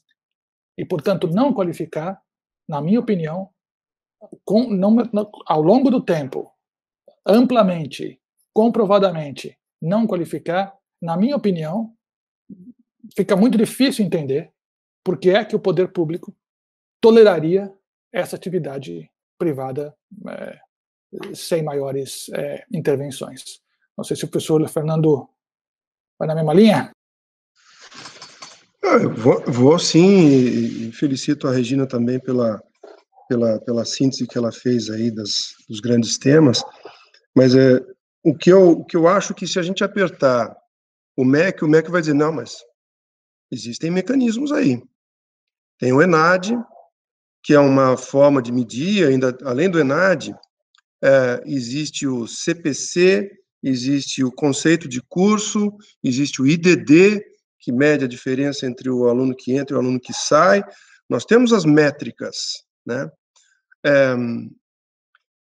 E, portanto, não qualificar, na minha opinião, ao longo do tempo, amplamente, comprovadamente, não qualificar, na minha opinião, fica muito difícil entender por que é que o poder público toleraria essa atividade privada sem maiores intervenções. Não sei se o professor Fernando vai na mesma linha. Eu vou sim, e felicito a Regina também pela síntese que ela fez aí dos grandes temas, mas o que eu acho que se a gente apertar o MEC vai dizer, não, mas existem mecanismos aí. Tem o ENAD, que é uma forma de medir, ainda além do ENAD, existe o CPC, existe o conceito de curso, existe o IDD, que mede a diferença entre o aluno que entra e o aluno que sai. Nós temos as métricas, né?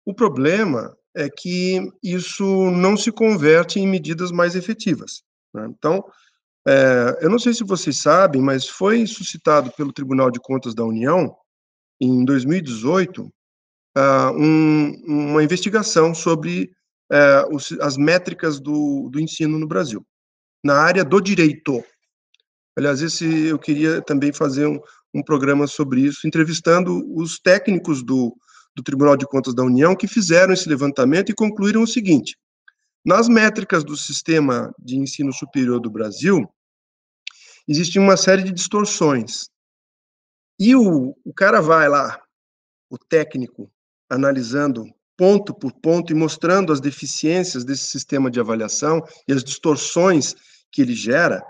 O problema é que isso não se converte em medidas mais efetivas, né? Então, eu não sei se vocês sabem, mas foi suscitado pelo Tribunal de Contas da União, em 2018, uma investigação sobre as métricas do ensino no Brasil, na área do direito. Aliás, eu queria também fazer um programa sobre isso, entrevistando os técnicos do Tribunal de Contas da União que fizeram esse levantamento e concluíram o seguinte: nas métricas do sistema de ensino superior do Brasil, existe uma série de distorções. E o cara vai lá, o técnico, analisando ponto por ponto e mostrando as deficiências desse sistema de avaliação e as distorções que ele gera,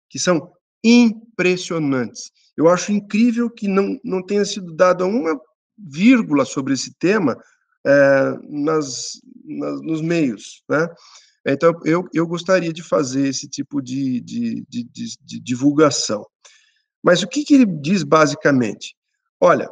que são impressionantes. Eu acho incrível que não tenha sido dada uma vírgula sobre esse tema nos meios, né? Então, eu gostaria de fazer esse tipo de divulgação. Mas o que ele diz basicamente? Olha,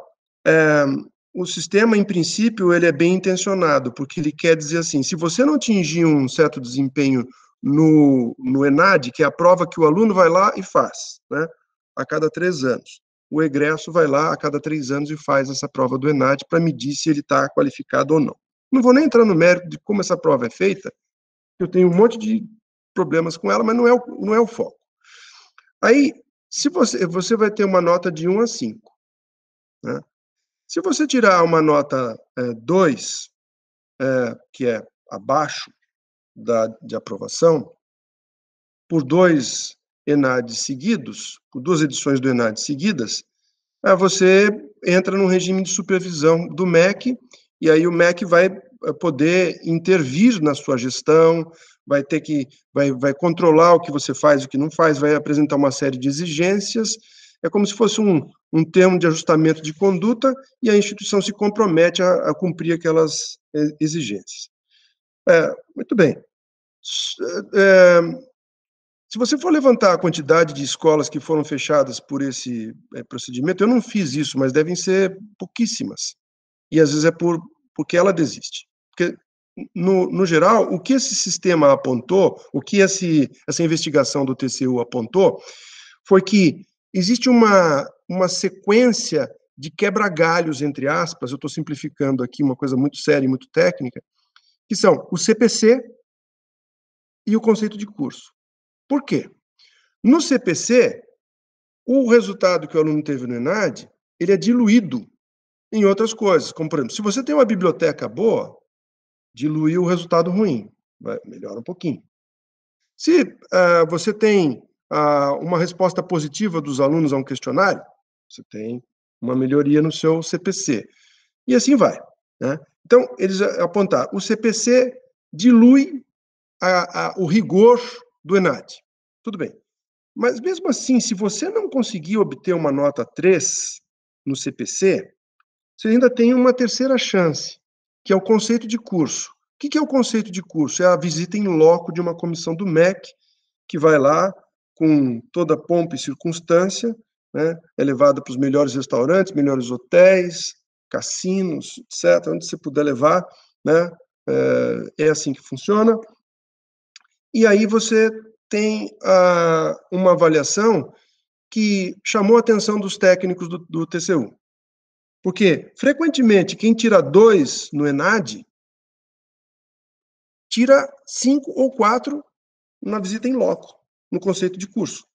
o sistema, em princípio, ele é bem intencionado, porque ele quer dizer assim, se você não atingir um certo desempenho no ENAD, que é a prova que o aluno vai lá e faz, né, a cada 3 anos. O egresso vai lá a cada 3 anos e faz essa prova do ENAD para medir se ele está qualificado ou não. Não vou nem entrar no mérito de como essa prova é feita, eu tenho um monte de problemas com ela, mas não é o foco. Aí, se você vai ter uma nota de 1 a 5, né? Se você tirar uma nota 2, que é abaixo de aprovação, por 2 ENADs seguidos, por 2 edições do ENAD seguidas, você entra num regime de supervisão do MEC, e aí o MEC vai poder intervir na sua gestão, vai controlar o que você faz e o que não faz, vai apresentar uma série de exigências, é como se fosse um termo de ajustamento de conduta, e a instituição se compromete a cumprir aquelas exigências. Muito bem. Se você for levantar a quantidade de escolas que foram fechadas por esse procedimento, eu não fiz isso, mas devem ser pouquíssimas. E às vezes é porque ela desiste. Porque, no geral, o que esse sistema apontou, o que essa investigação do TCU apontou, foi que existe uma sequência de quebra-galhos, entre aspas, eu estou simplificando aqui uma coisa muito séria e muito técnica, que são o CPC e o conceito de curso. Por quê? No CPC, o resultado que o aluno teve no ENAD, ele é diluído em outras coisas, como, por exemplo, se você tem uma biblioteca boa, diluiu o resultado ruim, melhora um pouquinho. Se você tem uma resposta positiva dos alunos a um questionário, você tem uma melhoria no seu CPC. E assim vai, né? Então, eles apontaram, o CPC dilui o rigor do ENAD. Tudo bem. Mas, mesmo assim, se você não conseguir obter uma nota 3 no CPC, você ainda tem uma terceira chance, que é o conceito de curso. O que é o conceito de curso? É a visita em loco de uma comissão do MEC, que vai lá com toda a pompa e circunstância, né, é levada para os melhores restaurantes, melhores hotéis, cassinos, etc., onde você puder levar, né, é assim que funciona. E aí você tem uma avaliação que chamou a atenção dos técnicos do TCU. Porque, frequentemente, quem tira 2 no ENAD, tira 5 ou 4 na visita em loco, no conceito de curso.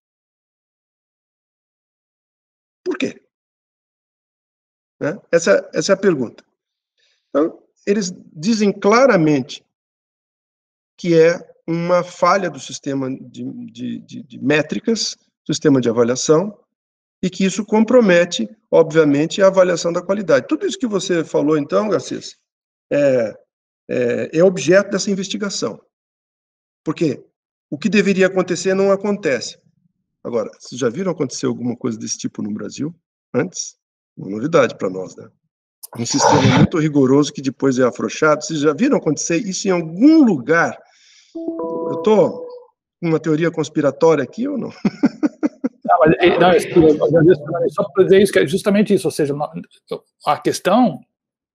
Por quê? Né? Essa é a pergunta. Então, eles dizem claramente que é uma falha do sistema de métricas, sistema de avaliação, e que isso compromete, obviamente, a avaliação da qualidade. Tudo isso que você falou, então, Garcês, é objeto dessa investigação. Porque o que deveria acontecer não acontece. Agora, vocês já viram acontecer alguma coisa desse tipo no Brasil antes? Uma novidade para nós, né? Um sistema muito rigoroso que depois é afrouxado. Vocês já viram acontecer isso em algum lugar? Eu estou com uma teoria conspiratória aqui ou não? Só para dizer isso, que é justamente isso, ou seja, a questão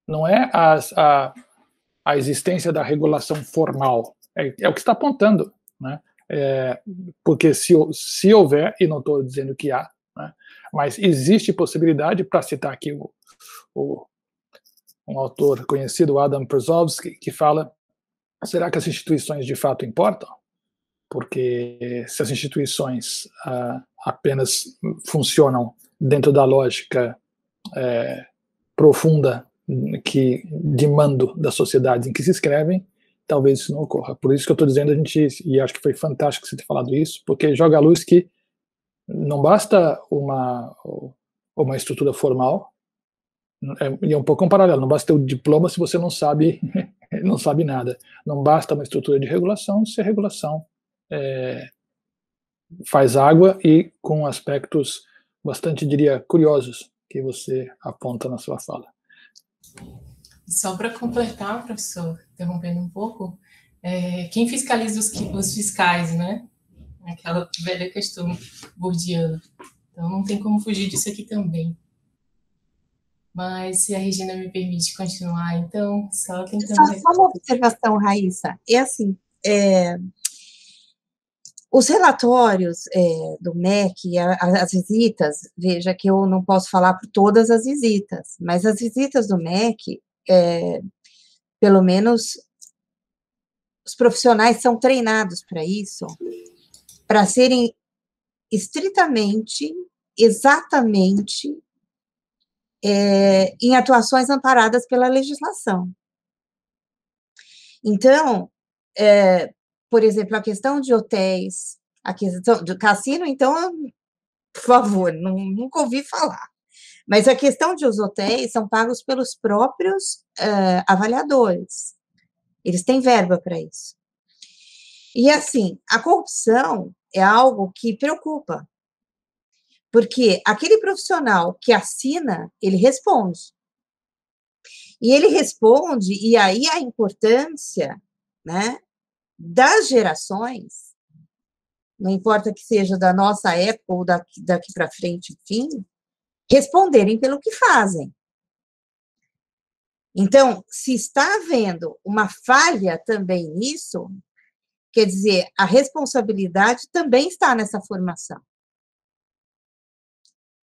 não é a existência da regulação formal, é o que está apontando, né? Porque se houver, e não estou dizendo que há, né, mas existe possibilidade, para citar aqui um autor conhecido, Adam Perzovsky, que fala, será que as instituições de fato importam? Porque se as instituições apenas funcionam dentro da lógica profunda de mando das sociedades em que se escrevem, talvez isso não ocorra. Por isso que eu estou dizendo, e acho que foi fantástico você ter falado isso, porque joga a luz que não basta uma estrutura formal, e é um pouco um paralelo, não basta ter o diploma se você não sabe, não sabe nada. Não basta uma estrutura de regulação se a regulação faz água e com aspectos bastante, diria, curiosos que você aponta na sua fala. Só para completar, professor, interrompendo um pouco, quem fiscaliza os fiscais, né? Aquela velha questão bourdiana. Então, não tem como fugir disso aqui também. Mas, se a Regina me permite continuar, então, só tentando... Só uma observação, Raíssa. É assim, os relatórios do MEC, as visitas, veja que eu não posso falar por todas as visitas, mas as visitas do MEC, pelo menos os profissionais são treinados para isso, para serem estritamente, exatamente, em atuações amparadas pela legislação. Então, por exemplo, a questão de hotéis, a questão de cassino, então, por favor, nunca ouvi falar. Mas a questão de os hotéis são pagos pelos próprios avaliadores. Eles têm verba para isso. E, assim, a corrupção é algo que preocupa, porque aquele profissional que assina, ele responde. E ele responde, e aí a importância, né, das gerações, não importa que seja da nossa época ou daqui para frente, enfim, responderem pelo que fazem. Então, se está havendo uma falha também nisso, quer dizer, a responsabilidade também está nessa formação.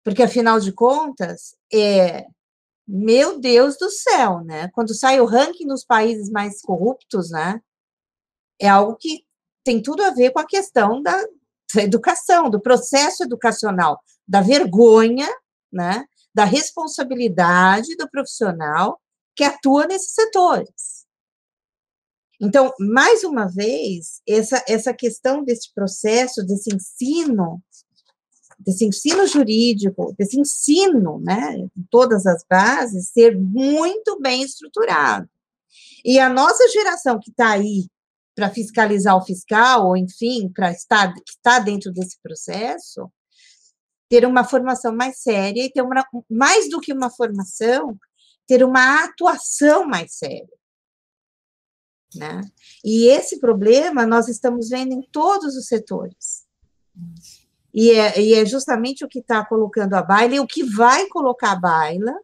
Porque, afinal de contas, meu Deus do céu, né? Quando sai o ranking nos países mais corruptos, né? É algo que tem tudo a ver com a questão da educação, do processo educacional, da vergonha, né? Da responsabilidade do profissional que atua nesses setores. Então, mais uma vez, essa questão desse processo, desse ensino jurídico, desse ensino, né, em todas as bases, ser muito bem estruturado. E a nossa geração que está aí para fiscalizar o fiscal, ou enfim, que está dentro desse processo, ter uma formação mais séria e ter mais do que uma formação, ter uma atuação mais séria. Né? E esse problema nós estamos vendo em todos os setores. E é justamente o que está colocando a baila e o que vai colocar a baila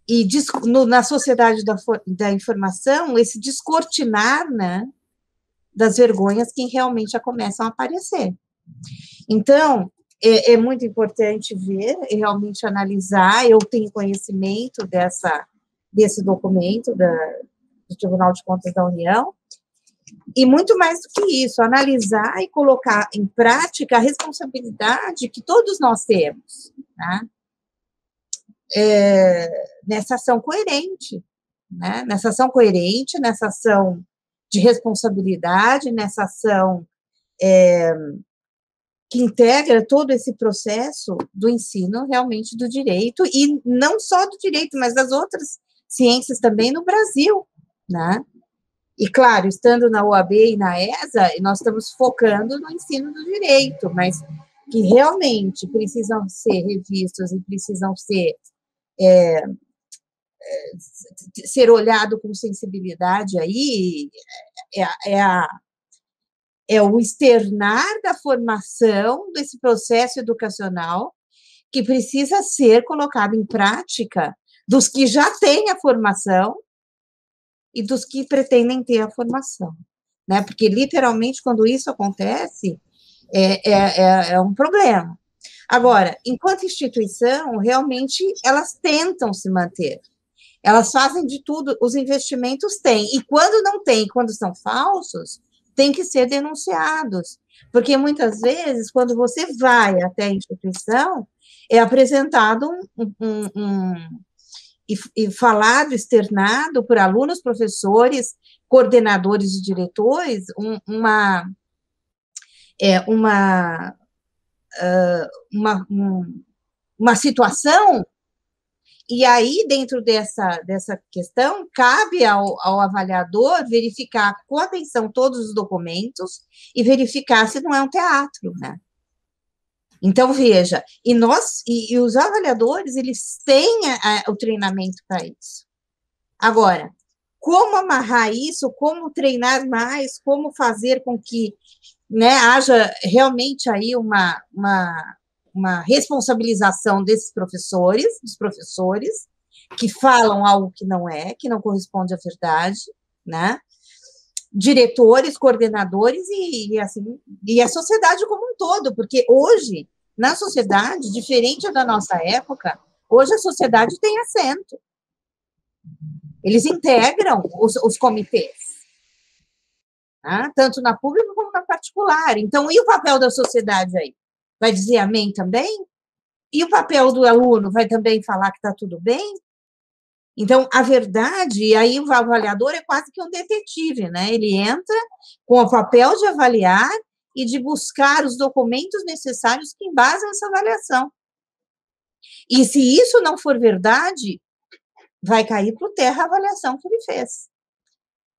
e na sociedade da informação, esse descortinar, né, das vergonhas que realmente já começam a aparecer. Então, é muito importante ver e realmente analisar. Eu tenho conhecimento desse documento do Tribunal de Contas da União, e muito mais do que isso, analisar e colocar em prática a responsabilidade que todos nós temos, né? Nessa ação coerente, né? Nessa ação de responsabilidade, nessa ação que integra todo esse processo do ensino realmente do direito, e não só do direito, mas das outras ciências também no Brasil, né? E, claro, estando na OAB e na ESA, nós estamos focando no ensino do direito, mas que realmente precisam ser revistos e precisam ser olhado com sensibilidade aí, o externar da formação desse processo educacional que precisa ser colocado em prática dos que já têm a formação e dos que pretendem ter a formação, né? Porque, literalmente, quando isso acontece, é um problema. Agora, enquanto instituição, realmente, elas tentam se manter. Elas fazem de tudo, os investimentos têm. E quando não tem, quando são falsos, tem que ser denunciados. Porque, muitas vezes, quando você vai até a instituição, é apresentado e falado, externado por alunos, professores, coordenadores e diretores, uma situação, e aí, dentro dessa questão, cabe ao avaliador verificar com atenção todos os documentos e verificar se não é um teatro, né? Então, veja, e os avaliadores, eles têm o treinamento para isso. Agora, como amarrar isso, como treinar mais, como fazer com que, né, haja realmente aí uma responsabilização dos professores, que falam algo que não corresponde à verdade, né? Diretores, coordenadores e a sociedade como um todo, porque hoje, na sociedade, diferente da nossa época, hoje a sociedade tem assento. Eles integram os comitês, tá? Tanto na pública como na particular. Então, e o papel da sociedade aí? Vai dizer amém também? E o papel do aluno vai também falar que está tudo bem? Então, a verdade, e aí o avaliador é quase que um detetive, né? Ele entra com o papel de avaliar e de buscar os documentos necessários que embasam essa avaliação. E se isso não for verdade, vai cair por terra a avaliação que ele fez.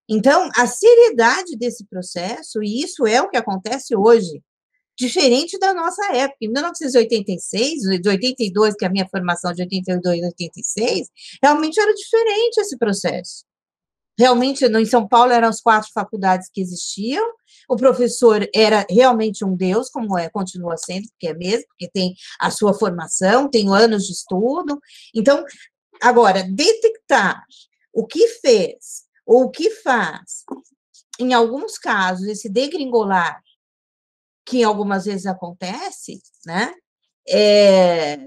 Então, a seriedade desse processo, e isso é o que acontece hoje, diferente da nossa época. Em 1986, de 82, que é a minha formação de 82 e 86, realmente era diferente esse processo. Realmente, em São Paulo, eram as 4 faculdades que existiam, o professor era realmente um deus, como continua sendo, porque é mesmo, porque tem a sua formação, tem anos de estudo. Então, agora, detectar o que fez, ou o que faz, em alguns casos, esse degringolar, que algumas vezes acontece, né, é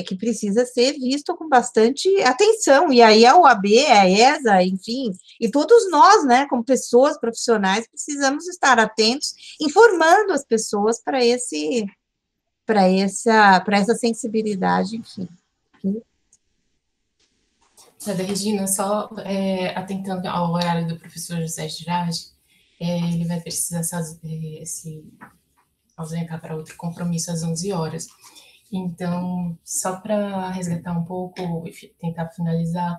que precisa ser visto com bastante atenção, e aí a OAB, a ESA, enfim, e todos nós, né, como pessoas profissionais, precisamos estar atentos, informando as pessoas para essa sensibilidade, enfim. Regina, só atentando ao horário do professor José Girardi, ele vai precisar se ausentar para outro compromisso às 11 horas. Então, só para resgatar um pouco e tentar finalizar,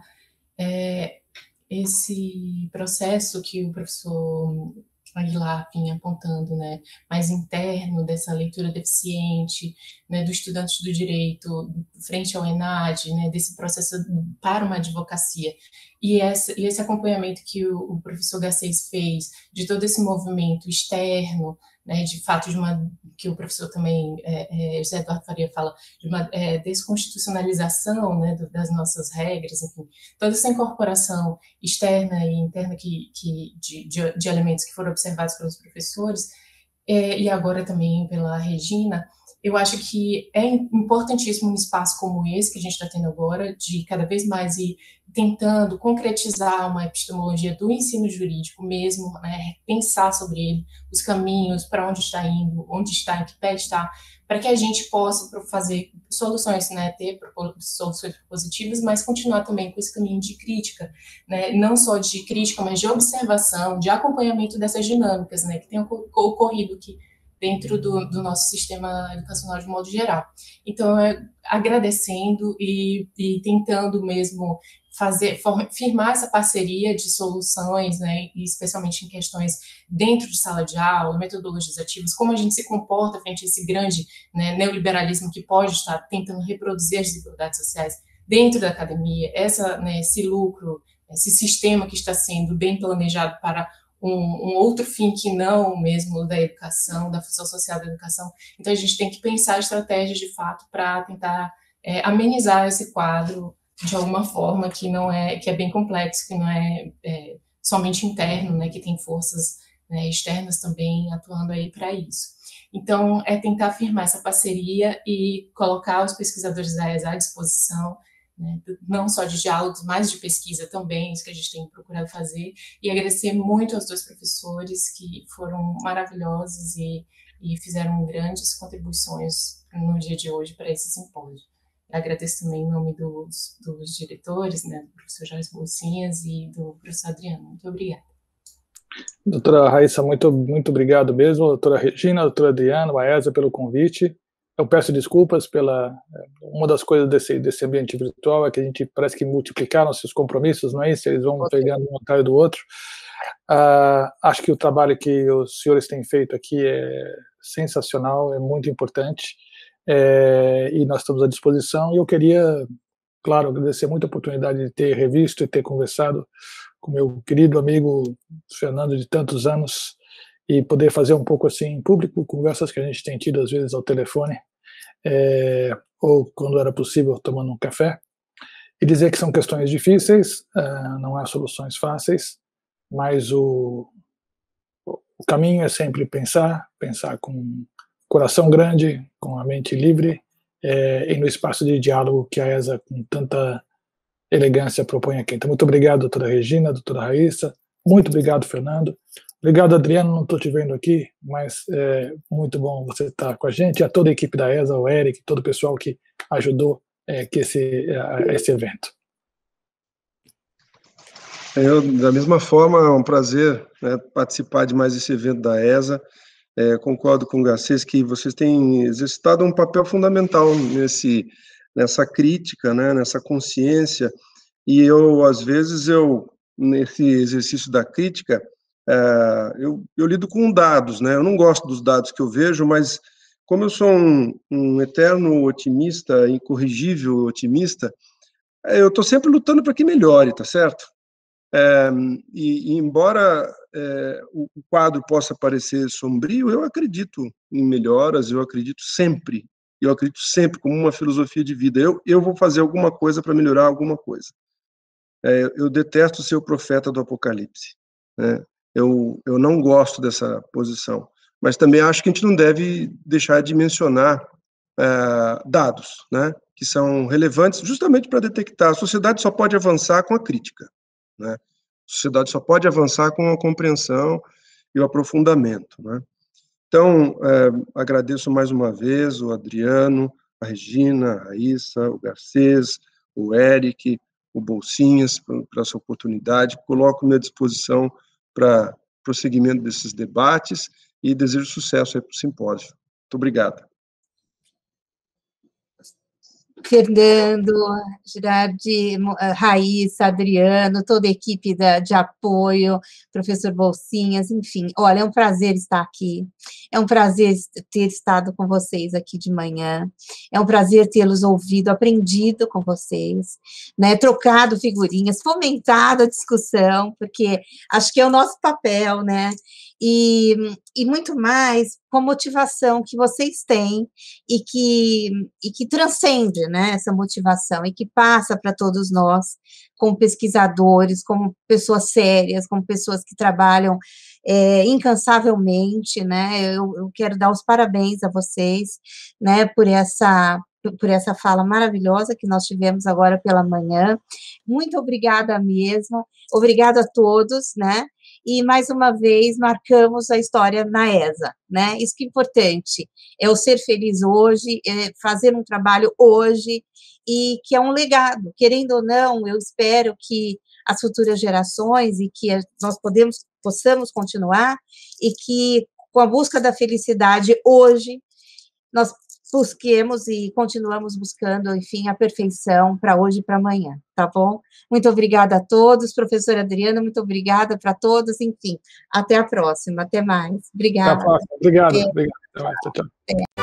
esse processo que o professor Aguilar vinha apontando, né, mais interno dessa leitura deficiente, né, do estudante do direito frente ao ENAD, né, desse processo para uma advocacia, e esse acompanhamento que o professor Garcês fez de todo esse movimento externo, né, de fato que o professor também, José Eduardo Faria fala, de uma desconstitucionalização, né, das nossas regras, enfim, toda essa incorporação externa e interna de elementos que foram observados pelos professores, e agora também pela Regina, eu acho que é importantíssimo um espaço como esse que a gente está tendo agora, de cada vez mais ir tentando concretizar uma epistemologia do ensino jurídico mesmo, né, pensar sobre ele, os caminhos, para onde está indo, onde está, em que pé está, para que a gente possa fazer soluções, né, ter soluções positivas, mas continuar também com esse caminho de crítica, né, não só de crítica, mas de observação, de acompanhamento dessas dinâmicas, né, que tem ocorrido aqui dentro do nosso sistema educacional de modo geral. Então, agradecendo e tentando mesmo firmar essa parceria de soluções, né, especialmente em questões dentro de sala de aula, metodologias ativas, como a gente se comporta frente a esse grande, né, neoliberalismo que pode estar tentando reproduzir as desigualdades sociais dentro da academia, esse lucro, esse sistema que está sendo bem planejado para um outro fim que não mesmo da educação, da função social da educação. Então, a gente tem que pensar estratégias, de fato, para tentar amenizar esse quadro de alguma forma que é bem complexo, que não é somente interno, né, que tem forças, né, externas também atuando aí para isso. Então, é tentar firmar essa parceria e colocar os pesquisadores da ESA à disposição, né, não só de diálogos, mas de pesquisa também, isso que a gente tem procurado fazer, e agradecer muito aos 2 professores que foram maravilhosos e fizeram grandes contribuições no dia de hoje para esse simpósio. Agradeço também em nome dos diretores, né, do professor Jorge Bolsinhas e do professor Adriano. Muito obrigada. Doutora Raíssa, muito obrigado mesmo. Doutora Regina, doutora Adriana, Aesa, pelo convite. Eu peço desculpas pela... Uma das coisas desse ambiente virtual é que a gente parece que multiplicaram seus compromissos, não é isso? Eles vão pegando um atrás do outro. Acho que o trabalho que os senhores têm feito aqui é sensacional, é muito importante, e nós estamos à disposição. E eu queria, claro, agradecer muito a oportunidade de ter revisto e ter conversado com meu querido amigo Fernando de tantos anos, e poder fazer um pouco assim em público, conversas que a gente tem tido às vezes ao telefone, ou quando era possível tomando um café, e dizer que são questões difíceis, não há soluções fáceis, mas o caminho é sempre pensar com coração grande, com a mente livre, e no espaço de diálogo que a ESA com tanta elegância propõe aqui. Então, muito obrigado, doutora Regina, doutora Raíssa, muito obrigado, Fernando. Obrigado, Adriano, não estou te vendo aqui, mas é muito bom você estar com a gente, e a toda a equipe da ESA, o Eric, todo o pessoal que ajudou esse evento. Da mesma forma, é um prazer, né, participar de mais esse evento da ESA. Concordo com o Garcês que vocês têm exercitado um papel fundamental nessa crítica, né, nessa consciência, e às vezes, nesse exercício da crítica, eu lido com dados, né, eu não gosto dos dados que eu vejo, mas como eu sou um eterno otimista, incorrigível otimista, eu estou sempre lutando para que melhore, tá certo? E embora o quadro possa parecer sombrio, eu acredito em melhoras, eu acredito sempre como uma filosofia de vida, eu vou fazer alguma coisa para melhorar alguma coisa. Eu detesto ser o profeta do apocalipse, né? Eu não gosto dessa posição, mas também acho que a gente não deve deixar de mencionar dados, né, que são relevantes justamente para detectar. A sociedade só pode avançar com a crítica, né? A sociedade só pode avançar com a compreensão e o aprofundamento, né? Então, agradeço mais uma vez o Adriano, a Regina, a Raíssa, o Garcês, o Eric, o Bolsinhas, por essa oportunidade. Coloco-me à disposição para prosseguimento desses debates e desejo sucesso aí para o simpósio. Muito obrigado. Fernando, Girardi, Raíssa, Adriano, toda a equipe de apoio, professor Bolsinhas, enfim, olha, é um prazer estar aqui, é um prazer ter estado com vocês aqui de manhã, é um prazer tê-los ouvido, aprendido com vocês, né, trocado figurinhas, fomentado a discussão, porque acho que é o nosso papel, né, e muito mais com a motivação que vocês têm e que transcende, né, essa motivação e que passa para todos nós, como pesquisadores, como pessoas sérias, como pessoas que trabalham incansavelmente, né, eu quero dar os parabéns a vocês, né, por essa fala maravilhosa que nós tivemos agora pela manhã. Muito obrigada mesmo, obrigada a todos, né, e, mais uma vez, marcamos a história na ESA, né, isso que é importante, é o ser feliz hoje, é fazer um trabalho hoje, e que é um legado, querendo ou não, eu espero que as futuras gerações, e que nós possamos continuar, e que, com a busca da felicidade hoje, nós busquemos e continuamos buscando, enfim, a perfeição para hoje e para amanhã, tá bom? Muito obrigada a todos, professora Adriana, muito obrigada para todos, enfim, até a próxima, até mais. Obrigada. Até a próxima. Obrigado. Obrigado. Até mais. Tchau, tchau.